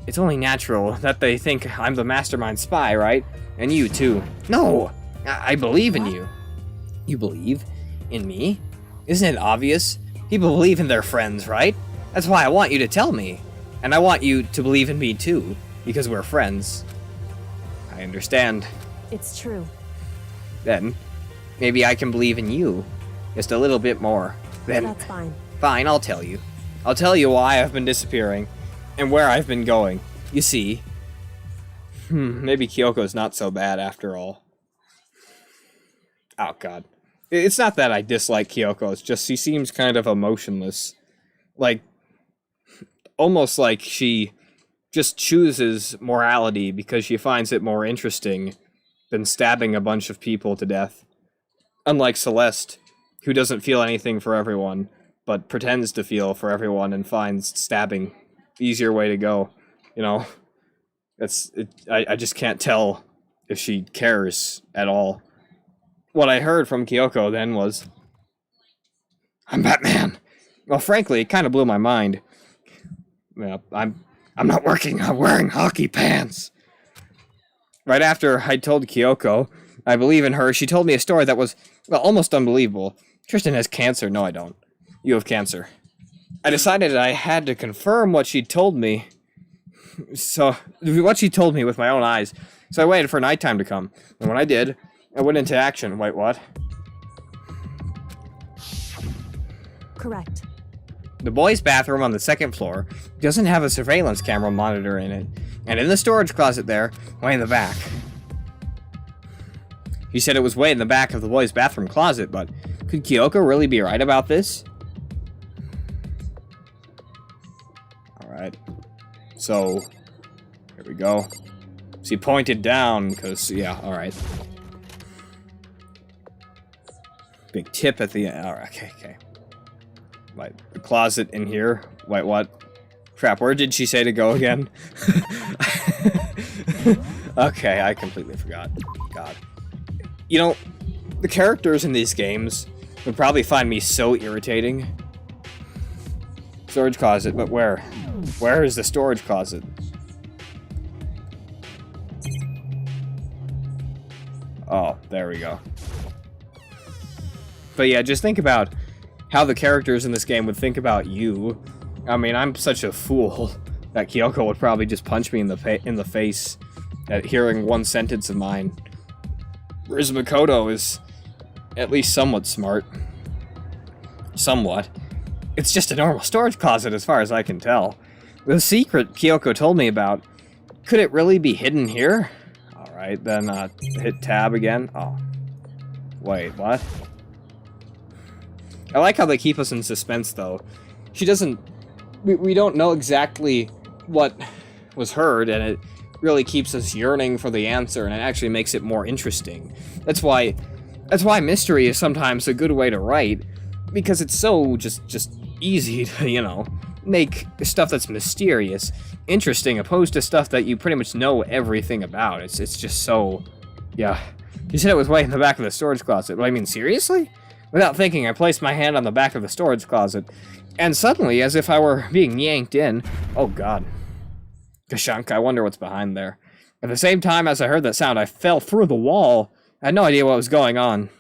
it's only natural that they think I'm the mastermind spy, right? And you too. No! I believe in you. You believe in me? Isn't it obvious? People believe in their friends, right? That's why I want you to tell me. And I want you to believe in me too, because we're friends. I understand.
It's true.
Then, maybe I can believe in you. Just a little bit more. Then,
That's fine.
fine, I'll tell you. I'll tell you why I've been disappearing, and where I've been going. You see, maybe Kyoko's not so bad after all. Oh god. It's not that I dislike Kyoko, it's just she seems kind of emotionless. Like, almost like she just chooses morality because she finds it more interesting than stabbing a bunch of people to death. Unlike Celeste, who doesn't feel anything for everyone, but pretends to feel for everyone and finds stabbing the easier way to go. You know, I just can't tell if she cares at all. What I heard from Kyoko then was, I'm Batman. Well, frankly, it kind of blew my mind. Well, I'm not working, I'm wearing hockey pants. Right after I told Kyoko I believe in her, she told me a story that was, well, almost unbelievable. Tristan has cancer. No, I don't. You have cancer. I decided I had to confirm what she told me. So, what she told me with my own eyes. So I waited for nighttime to come. And when I did, I went into action. Wait, what?
Correct.
The boys' bathroom on the second floor doesn't have a surveillance camera monitor in it. And in the storage closet there, way in the back. He said it was way in the back of the boys' bathroom closet, but could Kyoko really be right about this? Alright. So, here we go. She pointed down, because, yeah, alright. Big tip at the end. Alright, okay. Like, the closet in here. Wait, what? Crap, where did she say to go again? Okay, I completely forgot. God. You know, the characters in these games would probably find me so irritating. Storage closet, but where? Where is the storage closet? Oh, there we go. But yeah, just think about how the characters in this game would think about you. I mean, I'm such a fool that Kyoko would probably just punch me in the face at hearing one sentence of mine. Whereas Makoto is at least somewhat smart. Somewhat. It's just a normal storage closet as far as I can tell. The secret Kyoko told me about, could it really be hidden here? Alright, then hit tab again. Oh. Wait, what? I like how they keep us in suspense though. She doesn't... We don't know exactly what was heard, and it really keeps us yearning for the answer, and it actually makes it more interesting. That's why mystery is sometimes a good way to write, because it's so just easy to, you know, make stuff that's mysterious interesting, opposed to stuff that you pretty much know everything about. It's just so, yeah. You said it was way in the back of the storage closet, but I mean, seriously? Without thinking, I placed my hand on the back of the storage closet, and suddenly, as if I were being yanked in, oh god. Kashunk, I wonder what's behind there. At the same time as I heard that sound, I fell through the wall. I had no idea what was going on.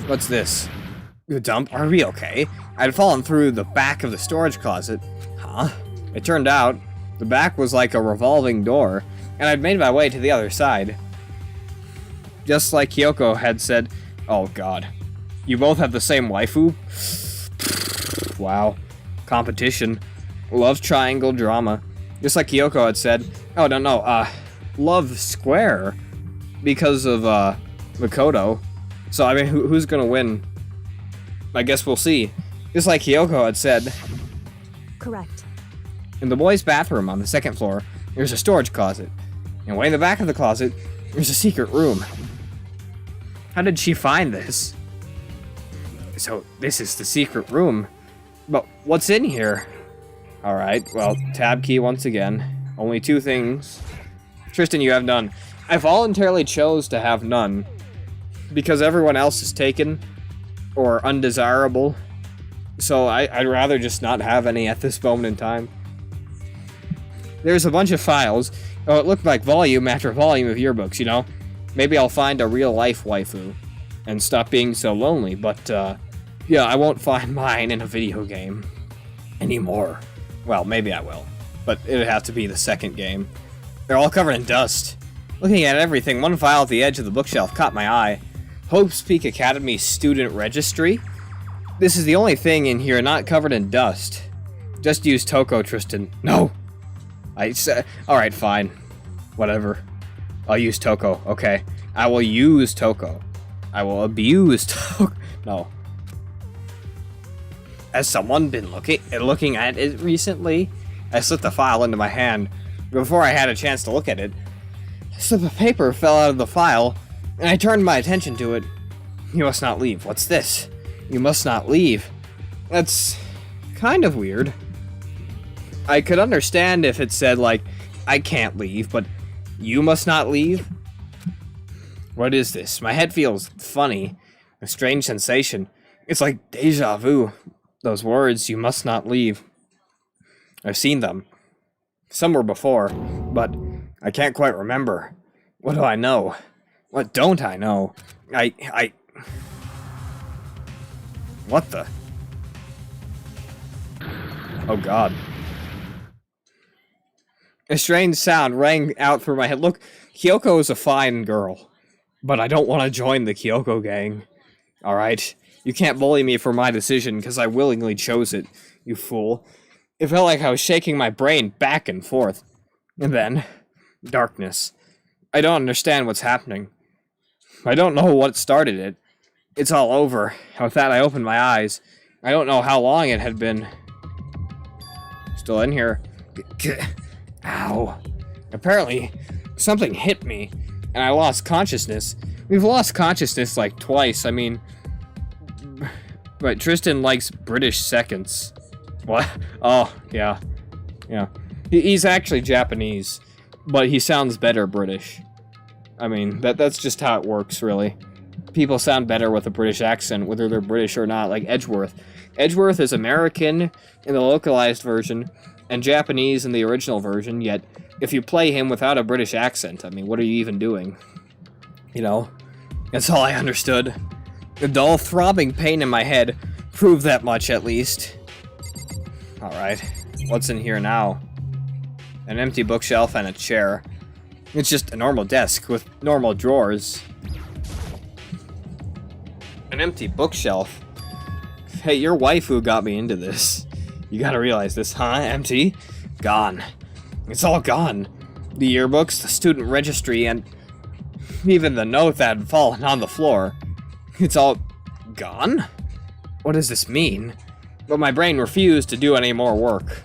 What's this? The dump? Are we okay? I'd fallen through the back of the storage closet. Huh? It turned out, the back was like a revolving door, and I'd made my way to the other side. Just like Kyoko had said, oh god. You both have the same waifu? Wow. Competition. Love triangle drama. Just like Kyoko had said. Oh, no, love square. Because of, Makoto. So, I mean, who's gonna win? I guess we'll see. Just like Kyoko had said.
Correct.
In the boys' bathroom on the second floor, there's a storage closet. And way in the back of the closet, there's a secret room. How did she find this? So, this is the secret room. But what's in here? Alright, well, tab key once again. Only two things. Tristan, you have none. I voluntarily chose to have none, because everyone else is taken, or undesirable. So I'd rather just not have any at this moment in time. There's a bunch of files. Oh, it looked like volume after volume of yearbooks, you know? Maybe I'll find a real-life waifu. and stop being so lonely, but, yeah, I won't find mine in a video game anymore. Well, maybe I will, but it would have to be the second game. They're all covered in dust. Looking at everything, one file at the edge of the bookshelf caught my eye. Hope's Peak Academy Student Registry? This is the only thing in here not covered in dust. Just use Toko, Tristan. No! I said, alright, fine. Whatever. I'll use Toko, okay. I will use Toko. I will abuse Toko. No. Has someone been looking at it recently? I slipped the file into my hand. Before I had a chance to look at it, a slip of paper fell out of the file, and I turned my attention to it. You must not leave. What's this? You must not leave. That's kind of weird. I could understand if it said, like, I can't leave, but you must not leave? What is this? My head feels funny. A strange sensation. It's like deja vu. Those words, you must not leave. I've seen them. Somewhere before, but I can't quite remember. What do I know? What don't I know? What the? Oh god. A strange sound rang out through my head. Look, Kyoko is a fine girl, but I don't want to join the Kyoko gang. Alright? You can't bully me for my decision, because I willingly chose it, you fool. It felt like I was shaking my brain back and forth. And then, darkness. I don't understand what's happening. I don't know what started it. It's all over. With that, I opened my eyes. I don't know how long it had been. Still in here. Ow. Apparently, something hit me, and I lost consciousness. We've lost consciousness like twice, I mean... But Tristan likes British seconds. What? Oh, yeah. Yeah. He's actually Japanese, but he sounds better British. I mean, that's just how it works, really. People sound better with a British accent, whether they're British or not, like Edgeworth. Edgeworth is American in the localized version, and Japanese in the original version, yet if you play him without a British accent, I mean, what are you even doing? You know? That's all I understood. The dull, throbbing pain in my head proved that much, at least. Alright, what's in here now? An empty bookshelf and a chair. It's just a normal desk with normal drawers. An empty bookshelf? Hey, your wife who got me into this. You gotta realize this, huh? Empty? Gone. It's all gone. The yearbooks, the student registry, and even the note that had fallen on the floor. It's all gone? What does this mean? But my brain refused to do any more work.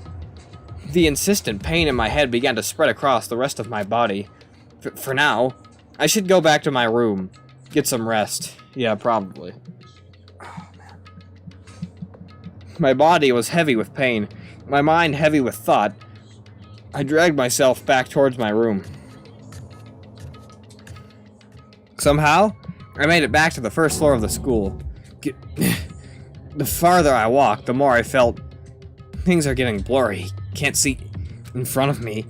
The insistent pain in my head began to spread across the rest of my body. For now, I should go back to my room. Get some rest. Yeah, probably. Oh, man. My body was heavy with pain. My mind heavy with thought. I dragged myself back towards my room. Somehow, I made it back to the first floor of the school. The farther I walked, the more I felt things are getting blurry. Can't see in front of me.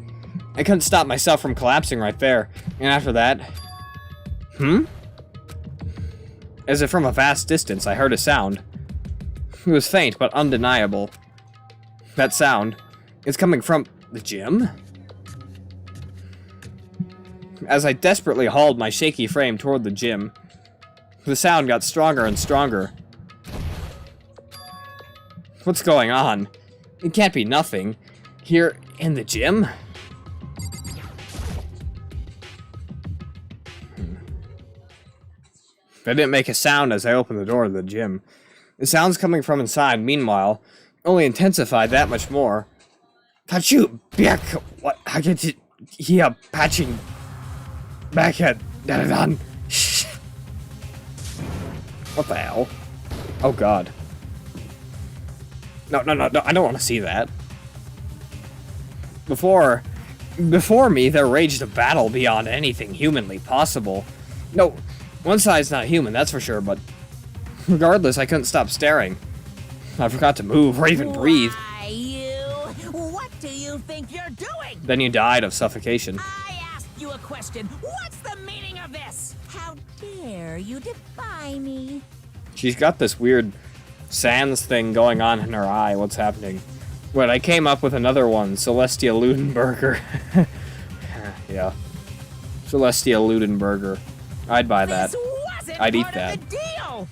I couldn't stop myself from collapsing right there. And after that... As if from a vast distance, I heard a sound. It was faint, but undeniable. That sound is coming from the gym? As I desperately hauled my shaky frame toward the gym, the sound got stronger and stronger. What's going on? It can't be nothing. Here in the gym? I didn't make a sound as I opened the door to the gym. The sounds coming from inside, meanwhile, only intensified that much more. Kachu, back, what? I get it here, patching back at Dadadan. Shh. What the hell? Oh god. No, I don't want to see that. Before me, there raged a battle beyond anything humanly possible. No, one side's not human, that's for sure, but regardless, I couldn't stop staring. I forgot to move or even breathe.
Why, you? What do you think you're doing?
Then you died of suffocation.
I asked you
a question. What's the meaning of this?
How dare you defy me?
She's got this weird sans thing going on in her eye. What's happening? Wait, I came up with another one. Celestia Ludenberger. Yeah. Celestia Ludenberger. I'd buy that.
This wasn't
I'd eat
part
that.
of the deal.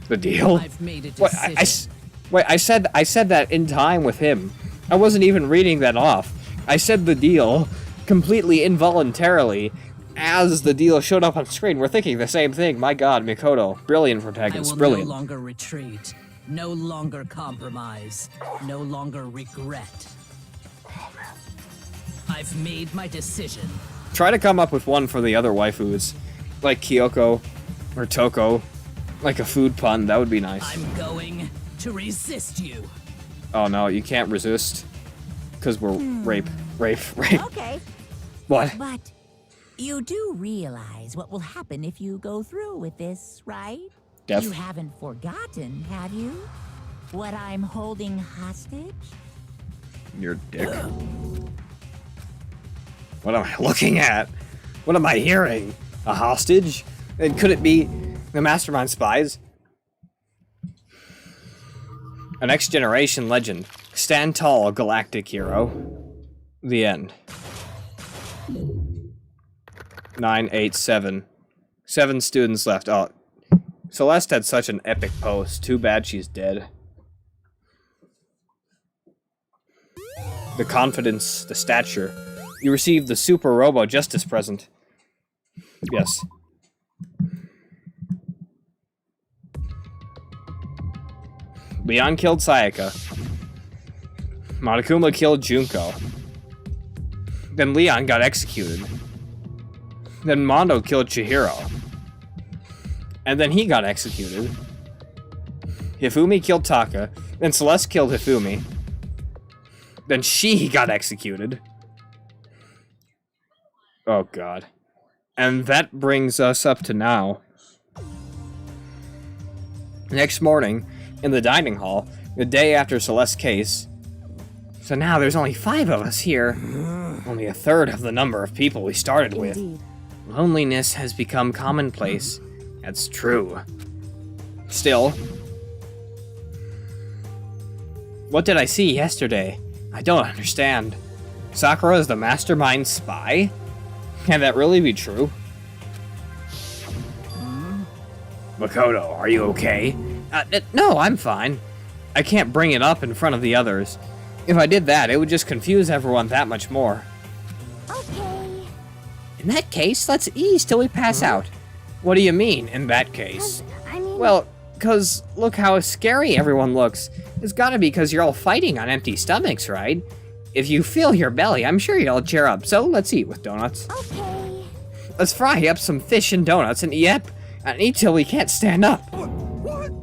The deal?
I've made a
What,
decision.
wait, I said that in time with him. I wasn't even reading that off. I said the deal completely involuntarily as the deal showed up on screen. We're thinking the same thing. My god, Mikoto. Brilliant
I
protagonist.
will
Brilliant.
no longer retreat, no longer compromise, no longer regret.
Oh, man.
I've made my decision.
Try to come up with one for the other waifus. Like Kyoko or Toko. Like a food pun. That would be nice.
I'm going to resist you.
Oh no, you can't resist. Because we're rape.
Okay,
What?
but you do realize what will happen if you go through with this, right?
Death.
You haven't forgotten, have you? What I'm holding hostage?
Your dick. What am I looking at? What am I hearing? A hostage? And could it be the Mastermind spies? A next generation legend. Stand tall, galactic hero. The end. 987. 7 students left. Oh, Celeste had such an epic post. Too bad she's dead. The confidence, the stature. You received the Super Robo Justice present. Yes. Leon killed Sayaka. Monokuma killed Junko. Then Leon got executed. Then Mondo killed Chihiro. And then he got executed. Hifumi killed Taka. Then Celeste killed Hifumi. Then she got executed. Oh god. And that brings us up to now. Next morning, in the dining hall, the day after Celeste's case. So now there's only 5 of us here. Only a third of the number of people we started with.
Indeed.
Loneliness has become commonplace. That's true. Still. What did I see yesterday? I don't understand. Sakura is the mastermind spy? Can that really be true? Makoto, are you okay? No, I'm fine. I can't bring it up in front of the others. If I did that, it would just confuse everyone that much more.
Okay.
In that case, let's ease till we pass out. What do you mean, in that case?
I mean,
Well, 'cause look how scary everyone looks. It's gotta be 'cause you're all fighting on empty stomachs, right? If you feel your belly, I'm sure you'll cheer up, so let's eat with donuts.
okay.
Let's fry up some fish and donuts and eat till we can't stand up.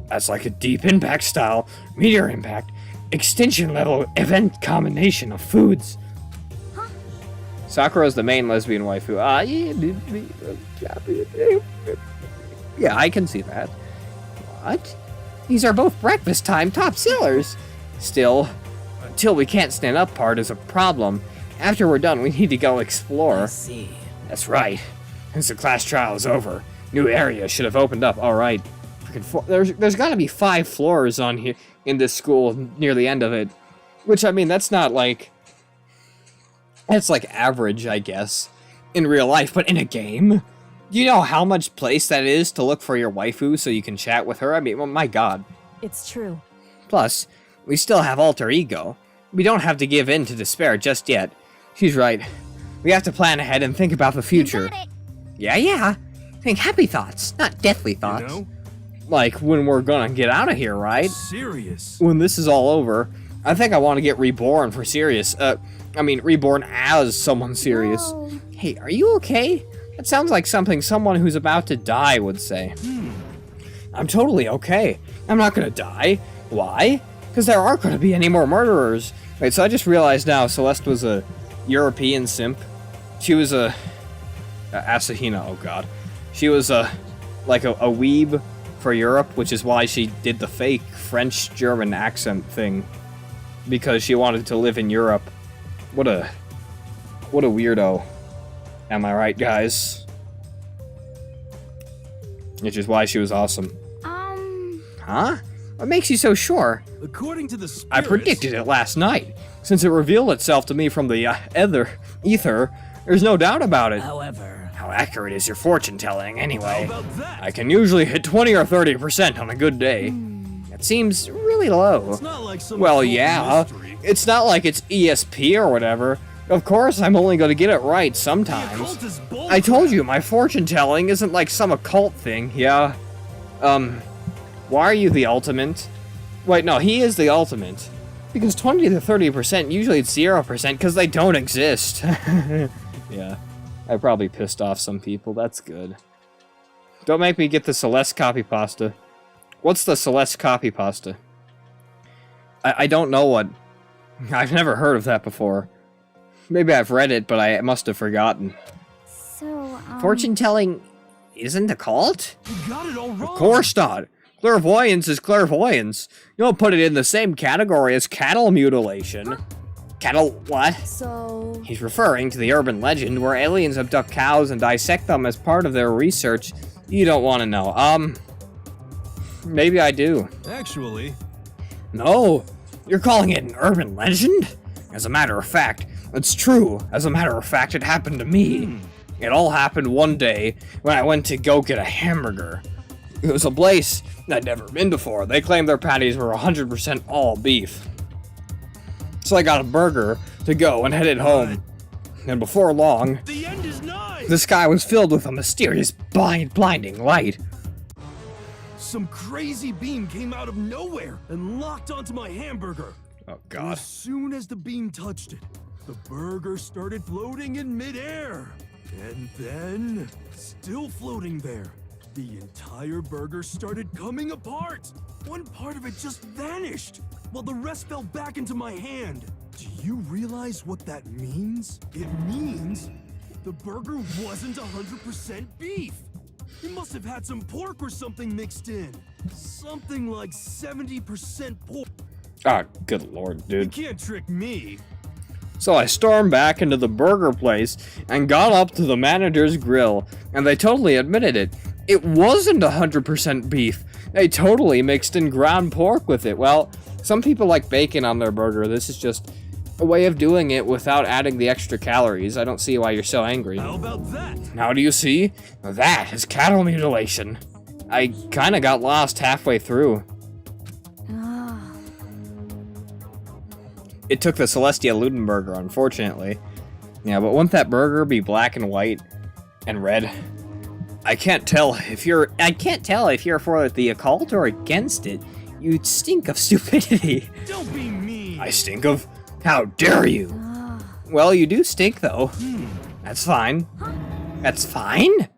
That's like a deep impact style, meteor impact, extinction level event combination of foods. Sakura's the main lesbian waifu. Yeah, I can see that. What? These are both breakfast time top sellers. Still, until we can't stand up part is a problem. After we're done, we need to go explore.
I see.
That's right. Since the class trial is over, new areas should have opened up. All right. There's got to be 5 floors on here in this school near the end of it, which I mean that's not like that's like average, I guess, in real life, but in a game, do you know how much place that is to look for your waifu so you can chat with her? I mean, well, my God.
It's true.
Plus, we still have alter ego. We don't have to give in to despair just yet. She's right. We have to plan ahead and think about the future.
Got it.
Yeah. Think happy thoughts, not deathly thoughts.
You know?
Like when we're gonna get out of here, right?
Serious.
When this is all over, I think I want to get reborn for serious. Reborn as someone serious.
No.
Hey, are you okay? That sounds like something someone who's about to die would say. I'm totally okay. I'm not gonna die. Why? Because there aren't gonna be any more murderers. Wait, so I just realized now Celeste was a European simp. She was a Asahina, oh god. She was a weeb for Europe, which is why she did the fake French-German accent thing. Because she wanted to live in Europe. What a weirdo. Am I right, guys? Which is why she was awesome. Huh? What makes you so sure?
According to the
I
spirits,
predicted it last night. Since it revealed itself to me from the ether, there's no doubt about it.
However,
How accurate is your fortune telling, anyway?
How about that?
I can usually hit 20 or 30% on a good day. That seems really low.
It's not like some
Well,
occult
yeah.
mystery.
It's not like it's ESP or whatever. Of course, I'm only going to get it right
The
sometimes.
occult is bull
I told
crap.
you, my fortune telling isn't like some occult thing, yeah? Why are you the ultimate? Wait, no, he is the ultimate. Because 20 to 30%, usually it's 0% because they don't exist. Yeah, I probably pissed off some people, that's good. Don't make me get the Celeste copy pasta. What's the Celeste copy pasta? I don't know what... I've never heard of that before. Maybe I've read it, but I must have forgotten.
So,
Fortune telling isn't a cult?
You got it all wrong.
Of course not. Clairvoyance is clairvoyance. You don't put it in the same category as cattle mutilation. Cattle what?
So,
He's referring to the urban legend where aliens abduct cows and dissect them as part of their research. You don't want to know. Maybe I do.
Actually,
No, you're calling it an urban legend? As a matter of fact, it's true. As a matter of fact, it happened to me. It all happened one day when I went to go get a hamburger. It was a place I'd never been before. They claimed their patties were 100% all beef. So I got a burger to go and headed home. And before long,
the end is nigh.
the sky was filled with a mysterious blinding light.
Some crazy beam came out of nowhere and locked onto my hamburger.
Oh
And
god.
as soon as the beam touched it, the burger started floating in midair. And then, still floating there, the entire burger started coming apart. One part of it just vanished, while the rest fell back into my hand. Do you realize what that means? It means the burger wasn't 100% beef. It must have had some pork or something mixed in. Something like 70% pork.
Ah, good lord,
You
dude.
can't trick me.
So I stormed back into the burger place and got up to the manager's grill, and they totally admitted it. It wasn't 100% beef. They totally mixed in ground pork with it. Well, some people like bacon on their burger. This is just a way of doing it without adding the extra calories. I don't see why you're so angry.
How about that?
How do you see? That is cattle mutilation. I kinda got lost halfway through. It took the Celestia Ludenberger, unfortunately. Yeah, but wouldn't that burger be black and white and red? I can't tell if you're for the occult or against it. You stink of stupidity.
Don't be mean.
I stink of... How dare you? Well, you do stink, though. That's fine. That's fine?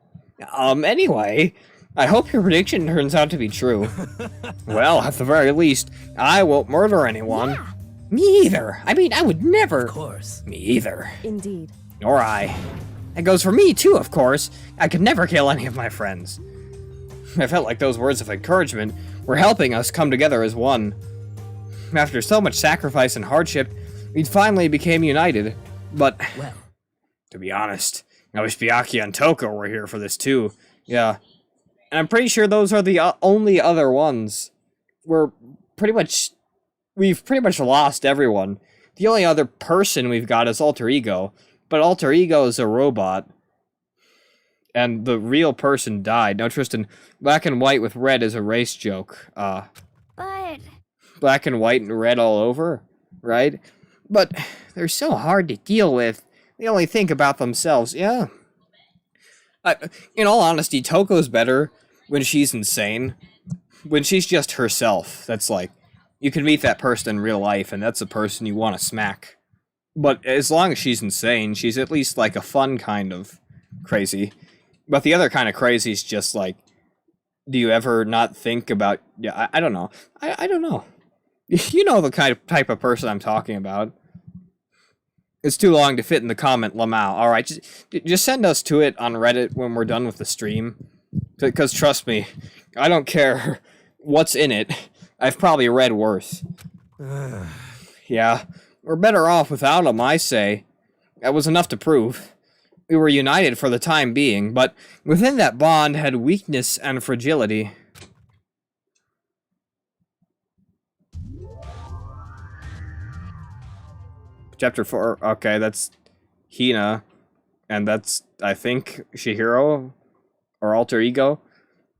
Anyway, I hope your prediction turns out to be true. Well, at the very least, I won't murder anyone. Me either. I mean, I would never.
of course.
Me either.
indeed.
Nor I. That goes for me, too, of course. I could never kill any of my friends. I felt like those words of encouragement were helping us come together as one. After so much sacrifice and hardship, we finally became united. But,
Well,
to be honest, I wish Byakuya and Toko were here for this, too. Yeah. And I'm pretty sure those are the only other ones. We've pretty much lost everyone. The only other person we've got is Alter Ego. But Alter Ego is a robot. And the real person died. Now, Tristan, black and white with red is a race joke.
but
Black and white and red all over, right? But they're so hard to deal with. They only think about themselves. Yeah. In all honesty, Toko's better when she's insane. When she's just herself. That's like, you can meet that person in real life, and that's a person you want to smack. But as long as she's insane, she's at least like a fun kind of crazy. But the other kind of crazy is just like, do you ever not think about... Yeah, I don't know. I don't know. You know the type of person I'm talking about. It's too long to fit in the comment, Lamau. Alright, just send us to it on Reddit when we're done with the stream. Because trust me, I don't care what's in it. I've probably read worse. Yeah, we're better off without him, I say. That was enough to prove. We were united for the time being, but within that bond had weakness and fragility. Chapter 4, okay, that's Hina, and that's, I think, Chihiro, or alter ego.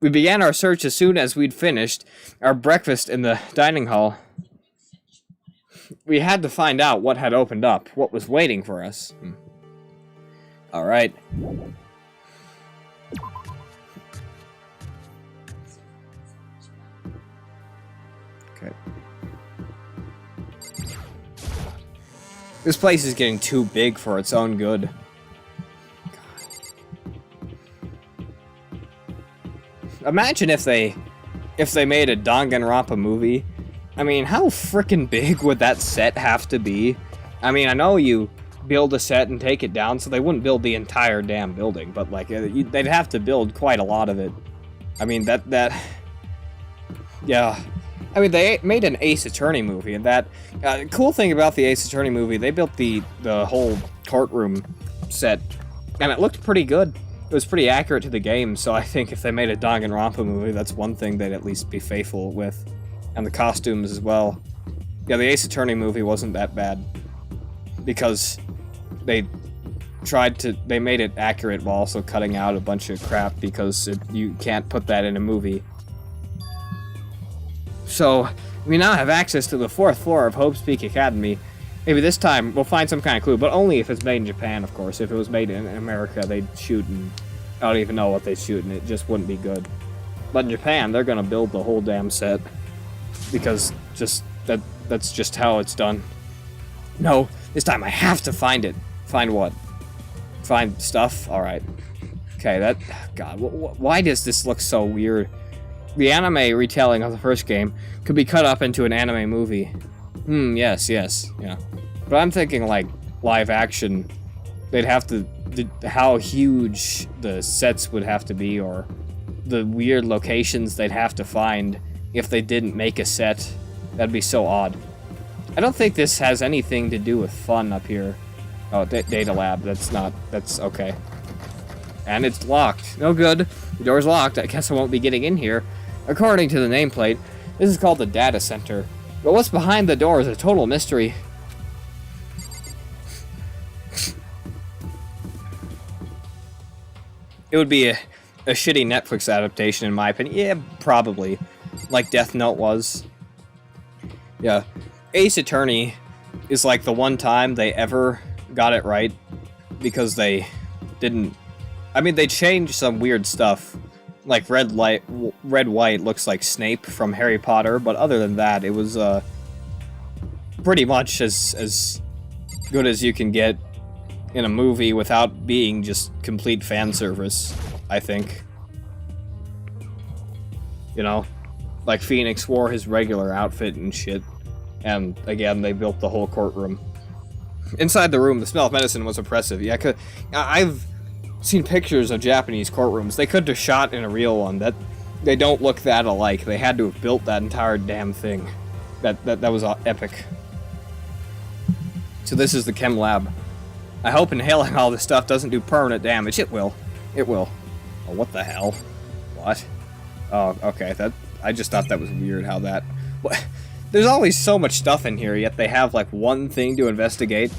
We began our search as soon as we'd finished our breakfast in the dining hall. We had to find out what had opened up, what was waiting for us. Alright. Okay. This place is getting too big for its own good. Imagine if they made a Danganronpa movie. I mean, how frickin' big would that set have to be? I mean, I know you build a set and take it down, so they wouldn't build the entire damn building, but like they'd have to build quite a lot of it. I mean, yeah. I mean, they made an Ace Attorney movie, and that cool thing about the Ace Attorney movie, they built the whole courtroom set, and it looked pretty good. It was pretty accurate to the game, so I think if they made a Danganronpa movie, that's one thing they'd at least be faithful with. And the costumes as well. Yeah, the Ace Attorney movie wasn't that bad, because they made it accurate while also cutting out a bunch of crap, because you can't put that in a movie. So, we now have access to the 4th floor of Hope's Peak Academy. Maybe this time we'll find some kind of clue, but only if it's made in Japan, of course. If it was made in America, they'd shoot, and I don't even know what they'd shoot, and it just wouldn't be good. But in Japan, they're gonna build the whole damn set, because that's just how it's done. No, this time I have to find it. Find what? Find stuff? Alright. Okay, God, why does this look so weird? The anime retelling of the first game could be cut up into an anime movie. Yes, yeah. But I'm thinking, like, live action, they'd have to... how huge the sets would have to be, or the weird locations they'd have to find if they didn't make a set. That'd be so odd. I don't think this has anything to do with fun up here. Oh, Data Lab, that's okay. And it's locked. No good. The door's locked. I guess I won't be getting in here. According to the nameplate, this is called the Data Center. But what's behind the door is a total mystery. It would be a shitty Netflix adaptation, in my opinion. Yeah, probably. Like Death Note was. Yeah. Ace Attorney is like the one time they ever got it right, because they didn't... I mean, they changed some weird stuff. Like Red White looks like Snape from Harry Potter, but other than that, it was pretty much as good as you can get in a movie without being just complete fan service, I think. You know? Like Phoenix wore his regular outfit and shit, and again, they built the whole courtroom. Inside the room, the smell of medicine was oppressive. Yeah, I've seen pictures of Japanese courtrooms. They could have shot in a real one. They don't look that alike. They had to have built that entire damn thing. That was epic. So this is the Chem Lab. I hope inhaling all this stuff doesn't do permanent damage. It will. It will. Oh, what the hell? What? Oh, okay. I just thought that was weird how that... What? There's always so much stuff in here, yet they have, like, one thing to investigate.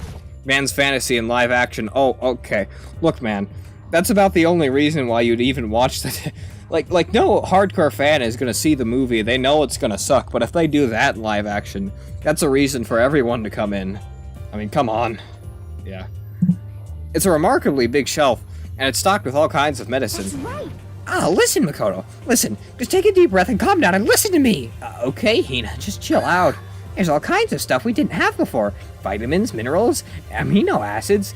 Man's fantasy and live action. Oh, okay. Look, man. That's about the only reason why you'd even watch that. Like, no hardcore fan is gonna see the movie. They know it's gonna suck, but if they do that in live action, that's a reason for everyone to come in. I mean, come on. Yeah. It's a remarkably big shelf, and it's stocked with all kinds of medicine.
That's right.
Ah, listen, Makoto. Listen, just take a deep breath and calm down and listen to me. Okay, Hina, just chill out. There's all kinds of stuff we didn't have before. Vitamins, minerals, amino acids,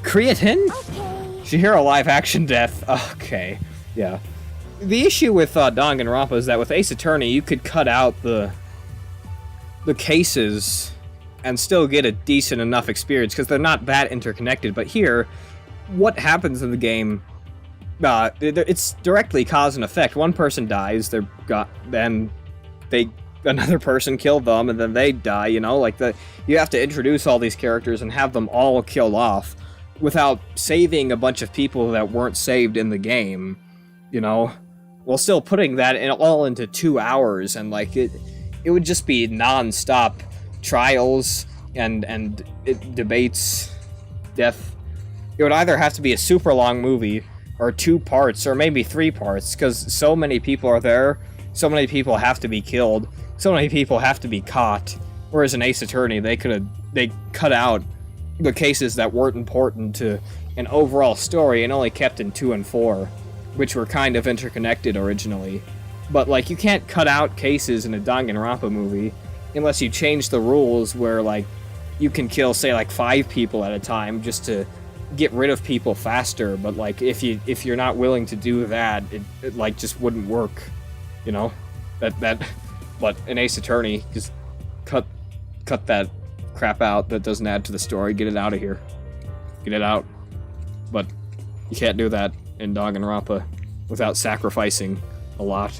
creatine.
Okay.
Chihiro live action death. Okay, yeah. The issue with Danganronpa is that with Ace Attorney, you could cut out the cases and still get a decent enough experience because they're not that interconnected. But here, what happens in the game? It's directly cause and effect. One person dies, then another person killed them, and then they die. You know, like you have to introduce all these characters and have them all kill off. without saving a bunch of people that weren't saved in the game, you know, while still putting that all into 2 hours, and like it would just be non-stop trials and debates, death. It would either have to be a super long movie or 2 parts or maybe 3 parts, because so many people are there, so many people have to be killed, so many people have to be caught. Whereas in Ace Attorney, they cut out the cases that weren't important to an overall story and only kept in 2 and 4, which were kind of interconnected originally. But like, you can't cut out cases in a Danganronpa movie unless you change the rules where like you can kill, say, like 5 people at a time just to get rid of people faster. But like, if you're not willing to do that, it like just wouldn't work, you know. But in Ace Attorney, just cut that crap out that doesn't add to the story. Get it out of here. Get it out. But you can't do that in Danganronpa without sacrificing a lot.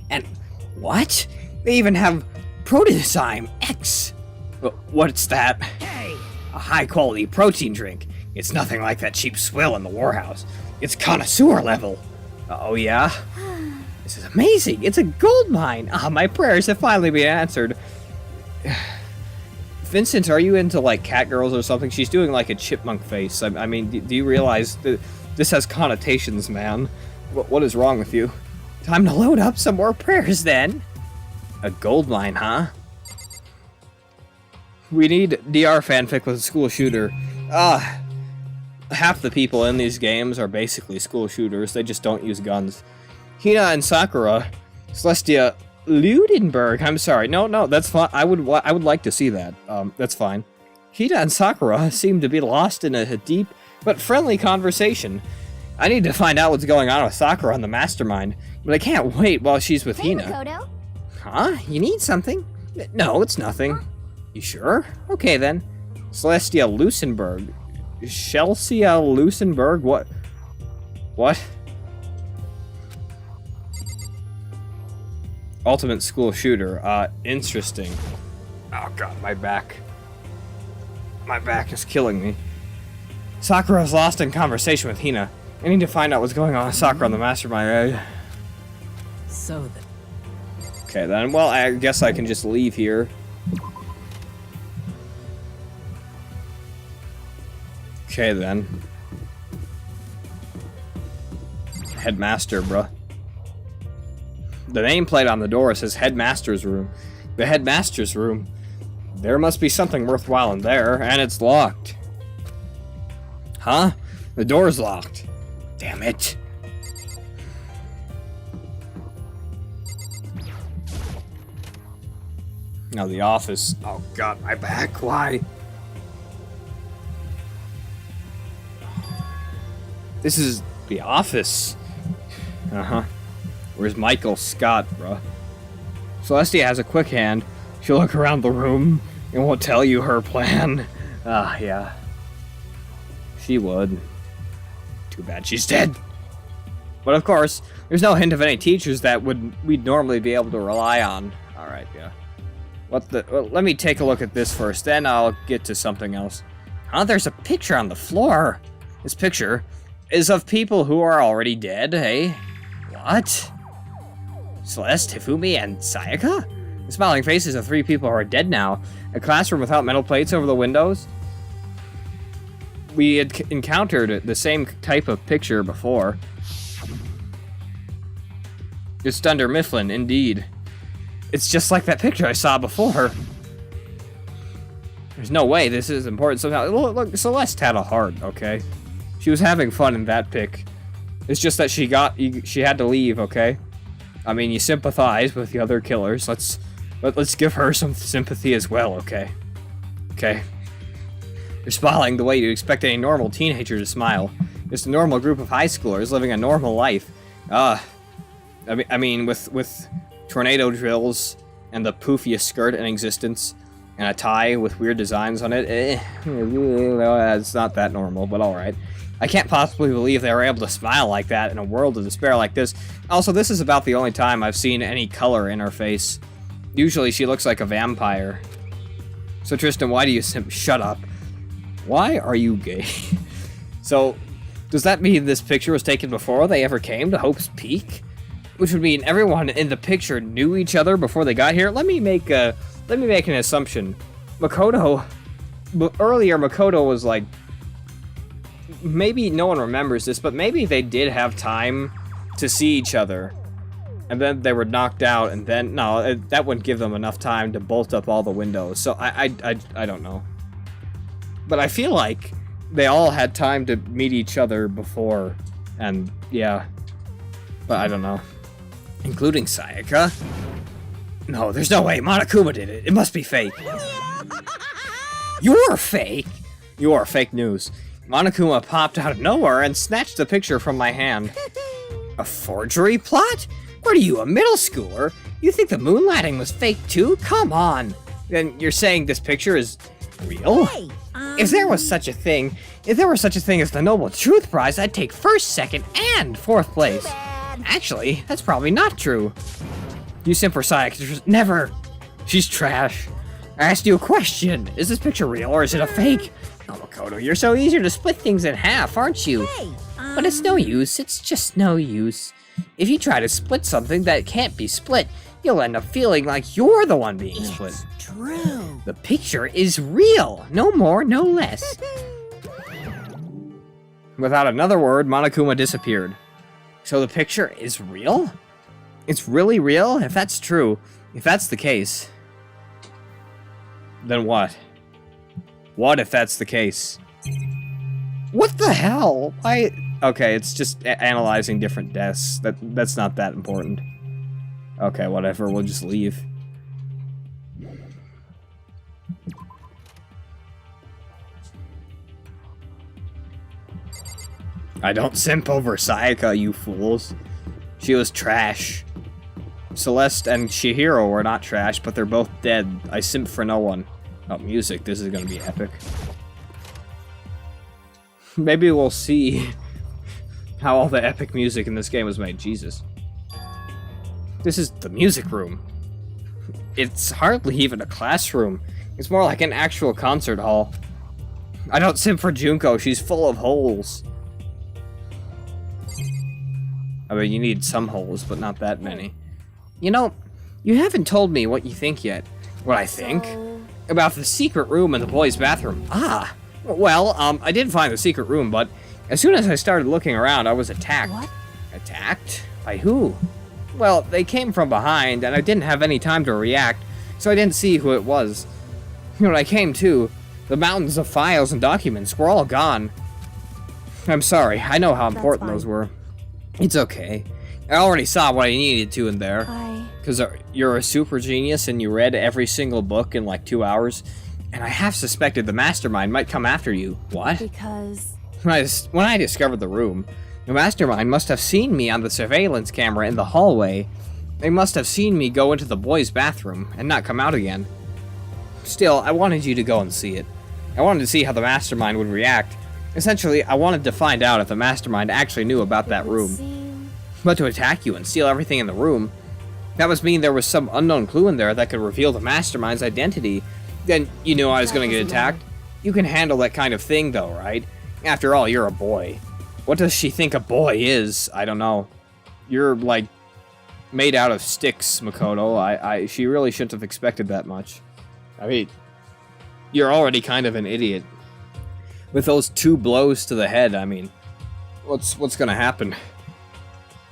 And what? They even have Protozyme X. What's that?
Hey!
A high-quality protein drink. It's nothing like that cheap swill in the warehouse. It's connoisseur level. Oh yeah? This is amazing. It's a gold mine. Ah, my prayers have finally been answered. Vincent, are you into like cat girls or something? She's doing like a chipmunk face. I mean, do you realize that this has connotations, man? What is wrong with you? Time to load up some more prayers then.
A gold mine, huh? We need DR fanfic with a school shooter. Half the people in these games are basically school shooters. They just don't use guns. Hina and Sakura, Celestia Ludenberg. I'm sorry. No, that's fine. I would like to see that. That's fine. Hina and Sakura seem to be lost in a deep but friendly conversation. I need to find out what's going on with Sakura on the mastermind, but I can't wait while she's with
Hey,
Hina.
Makoto.
Huh? You need something?
No, it's nothing. You sure? Okay then. Celestia Lucenberg. Chelsea Lucenberg? What? Ultimate school shooter. Interesting. Oh god, my back. My back is killing me. Sakura's lost in conversation with Hina. I need to find out what's going on with Sakura on the mastermind.
So then.
Okay then, well, I guess I can just leave here. Okay then. Headmaster, bruh. The nameplate on the door says Headmaster's Room. The Headmaster's Room. There must be something worthwhile in there, and it's locked. Huh? The door's locked. Damn it. Now the office. Oh god, my back. Why? This is the office. Uh-huh. Where's Michael Scott, bruh? Celestia has a quick hand. She'll look around the room and won't tell you her plan. Ah, yeah. She would. Too bad she's dead. But of course, there's no hint of any teachers that we'd normally be able to rely on. Alright, yeah. Well, let me take a look at this first, then I'll get to something else. Huh? There's a picture on the floor. This picture is of people who are already dead, eh? What? Celeste, Hifumi, and Sayaka? The smiling faces of 3 people who are dead now. A classroom without metal plates over the windows? We had encountered the same type of picture before. It's Dunder Mifflin, indeed. It's just like that picture I saw before. There's no way this is important somehow. Look, Celeste had a heart, okay? She was having fun in that pic. It's just that she had to leave, okay? I mean, you sympathize with the other killers. Let's give her some sympathy as well, okay? Okay. You're smiling the way you'd expect any normal teenager to smile. Just a normal group of high schoolers living a normal life. I mean, with tornado drills and the poofiest skirt in existence and a tie with weird designs on it. It's not that normal, but alright. I can't possibly believe they were able to smile like that in a world of despair like this. Also, this is about the only time I've seen any color in her face. Usually she looks like a vampire. So Tristan, why do you shut up? Why are you gay? So, does that mean this picture was taken before they ever came to Hope's Peak? Which would mean everyone in the picture knew each other before they got here? Let me make an assumption. Earlier Makoto was like, maybe no one remembers this, but maybe they did have time to see each other. And then they were knocked out, and then, no, that wouldn't give them enough time to bolt up all the windows. So I don't know. But I feel like they all had time to meet each other before, and yeah. But I don't know. Including Sayaka? No, there's no way. Monokuma did it. It must be fake. You're fake! You are fake news. Monokuma popped out of nowhere and snatched the picture from my hand. A forgery plot? What are you, a middle schooler? You think the moonlighting was fake too? Come on! Then you're saying this picture is real?
Hey,
If there was such a thing as the Noble Truth Prize, I'd take first, second, and fourth place. Actually, that's probably not true. You simp for Sayaka, never. She's trash. I asked you a question. Is this picture real or is it a fake? Oh, Makoto, you're so eager to split things in half, aren't you?
hey,
But it's no use. It's just no use. If you try to split something that can't be split, you'll end up feeling like you're the one being split.
true.
The picture is real. No more, no less. Without another word, Monokuma disappeared. So the picture is real? It's really real? If that's true, if that's the case, then what? What if that's the case? What the hell? Okay, it's just analyzing different deaths. That's not that important. Okay, whatever, we'll just leave. I don't simp over Sayaka, you fools. She was trash. Celeste and Chihiro were not trash, but they're both dead. I simp for no one. Oh, music. This is gonna be epic. Maybe we'll see how all the epic music in this game was made. Jesus. This is the music room. It's hardly even a classroom. It's more like an actual concert hall. I don't simp for Junko. She's full of holes. I mean, you need some holes, but not that many. You know, you haven't told me what you think yet. What I think? About the secret room in the boys' bathroom. Ah, well, I did find the secret room, but as soon as I started looking around, I was attacked.
What?
Attacked? By who? Well, they came from behind, and I didn't have any time to react, so I didn't see who it was. When I came to, the mountains of files and documents were all gone. I'm sorry, I know how important those were. It's okay. I already saw what I needed to in there. Because you're a super genius and you read every single book in like 2 hours, and I half suspected the mastermind might come after you. What?
Because...
When I discovered the room, the mastermind must have seen me on the surveillance camera in the hallway. They must have seen me go into the boys' bathroom and not come out again. Still, I wanted you to go and see it. I wanted to see how the mastermind would react. Essentially, I wanted to find out if the mastermind actually knew about that room. But to attack you and steal everything in the room, that must mean there was some unknown clue in there that could reveal the mastermind's identity. Then you knew I was going to get attacked. You can handle that kind of thing though, right? After all, you're a boy. What does she think a boy is? I don't know. You're like made out of sticks, Makoto. She really shouldn't have expected that much. I mean, you're already kind of an idiot. With those 2 blows to the head, I mean, what's gonna happen?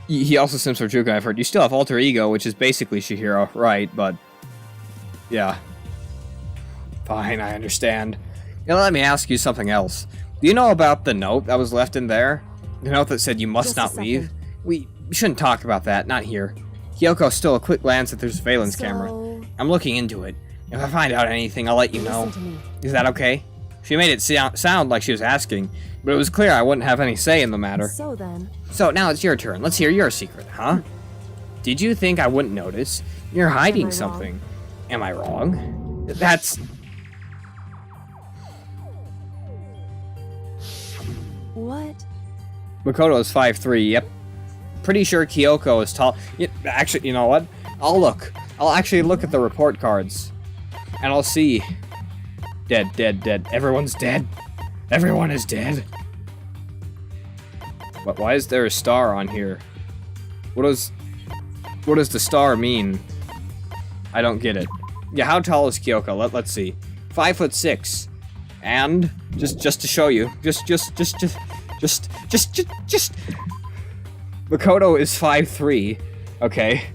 He also sims for Juka, I've heard. You still have alter ego, which is basically Chihiro, right? But, yeah. Fine, I understand. Now let me ask you something else. Do you know about the note that was left in there? The note that said you must not leave? We shouldn't talk about that, not here. Kyoko stole a quick glance at the surveillance camera. I'm looking into it. If I find out anything, I'll let you know. Is that okay? She made it sound like she was asking, but it was clear I wouldn't have any say in the matter.
So then...
So now it's your turn. Let's hear your secret, huh? Did you think I wouldn't notice? You're hiding something. Am I wrong? That's...
What?
Makoto is 5'3", yep. Pretty sure Kyoko is tall. Actually, you know what? I'll actually look at the report cards. And I'll see... Dead, dead, dead. Everyone's dead. Everyone is dead. But why is there a star on here? What does the star mean? I don't get it. Yeah, how tall is Kyoko? Let's see. 5'6". And just to show you, just Makoto is 5'3". Okay,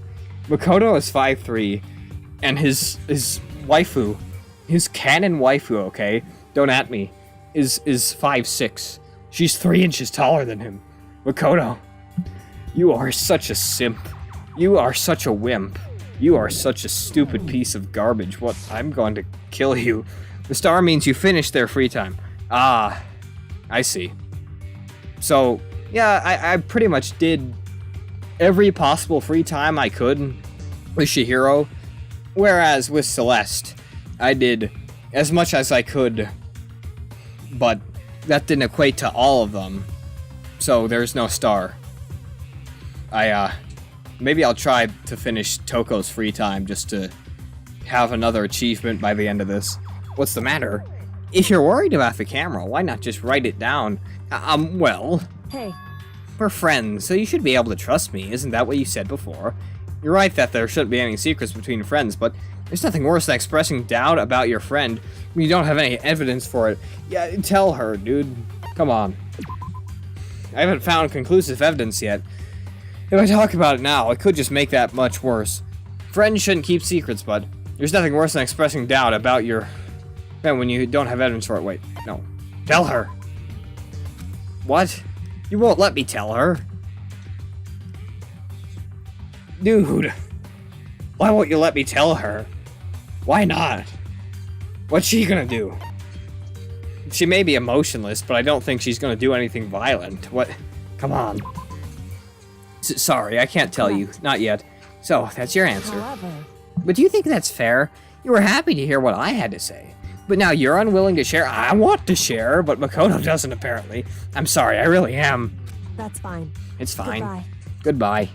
Makoto is 5'3", and his waifu, his canon waifu, okay, don't at me, is 5'6". She's 3 inches taller than him. Makoto, you are such a simp. You are such a wimp. You are such a stupid piece of garbage. What? I'm going to kill you. The star means you finished their free time. Ah, I see. So, yeah, I pretty much did every possible free time I could with Chihiro, whereas with Celeste, I did as much as I could, but that didn't equate to all of them, so there's no star. Maybe I'll try to finish Toko's free time just to have another achievement by the end of this. What's the matter? If you're worried about the camera, why not just write it down? Well...
Hey.
We're friends, so you should be able to trust me, isn't that what you said before? You're right that there shouldn't be any secrets between friends, but there's nothing worse than expressing doubt about your friend when you don't have any evidence for it. Yeah, tell her, dude. Come on. I haven't found conclusive evidence yet. If I talk about it now, it could just make that much worse. Friends shouldn't keep secrets, but there's nothing worse than expressing doubt about your friend when you don't have evidence for it. Wait, no. Tell her. What? You won't let me tell her. Dude. Why won't you let me tell her? Why not? What's she gonna do? She may be emotionless, but I don't think she's gonna do anything violent. What? Come on. Sorry, I can't tell you. Not yet. So, that's your answer.
However,
But do you think that's fair? You were happy to hear what I had to say. But now you're unwilling to share. I want to share, but Makoto doesn't apparently. I'm sorry, I really am.
that's fine.
It's fine.
Goodbye.
Goodbye.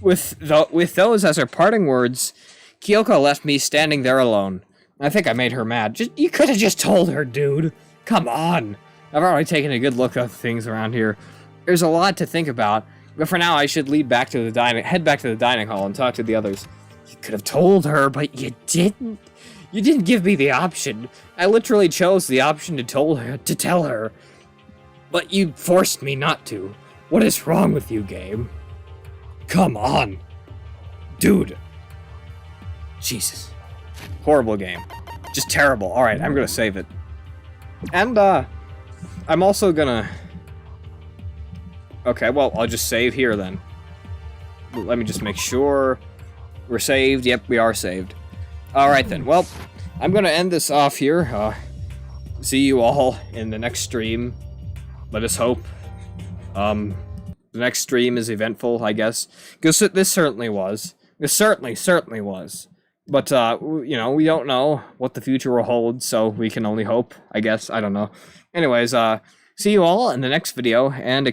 With those as her parting words, Kyoko left me standing there alone. I think I made her mad. You could have just told her, dude. Come on. I've already taken a good look at things around here. There's a lot to think about, but for now I should head back to the dining hall and talk to the others. You could have told her, but you didn't. You didn't give me the option. I literally chose the option to tell her. But you forced me not to. What is wrong with you, game? Come on. Dude. Jesus. Horrible game. Just terrible. Alright, I'm gonna save it. And, I'm also gonna... Okay, well, I'll just save here then. Let me just make sure we're saved. Yep, we are saved. Alright then, well, I'm gonna end this off here. See you all in the next stream. Let us hope. The next stream is eventful, I guess. Because this certainly was. This certainly was. But, you know, we don't know what the future will hold, so we can only hope, I guess. I don't know. Anyways, see you all in the next video, and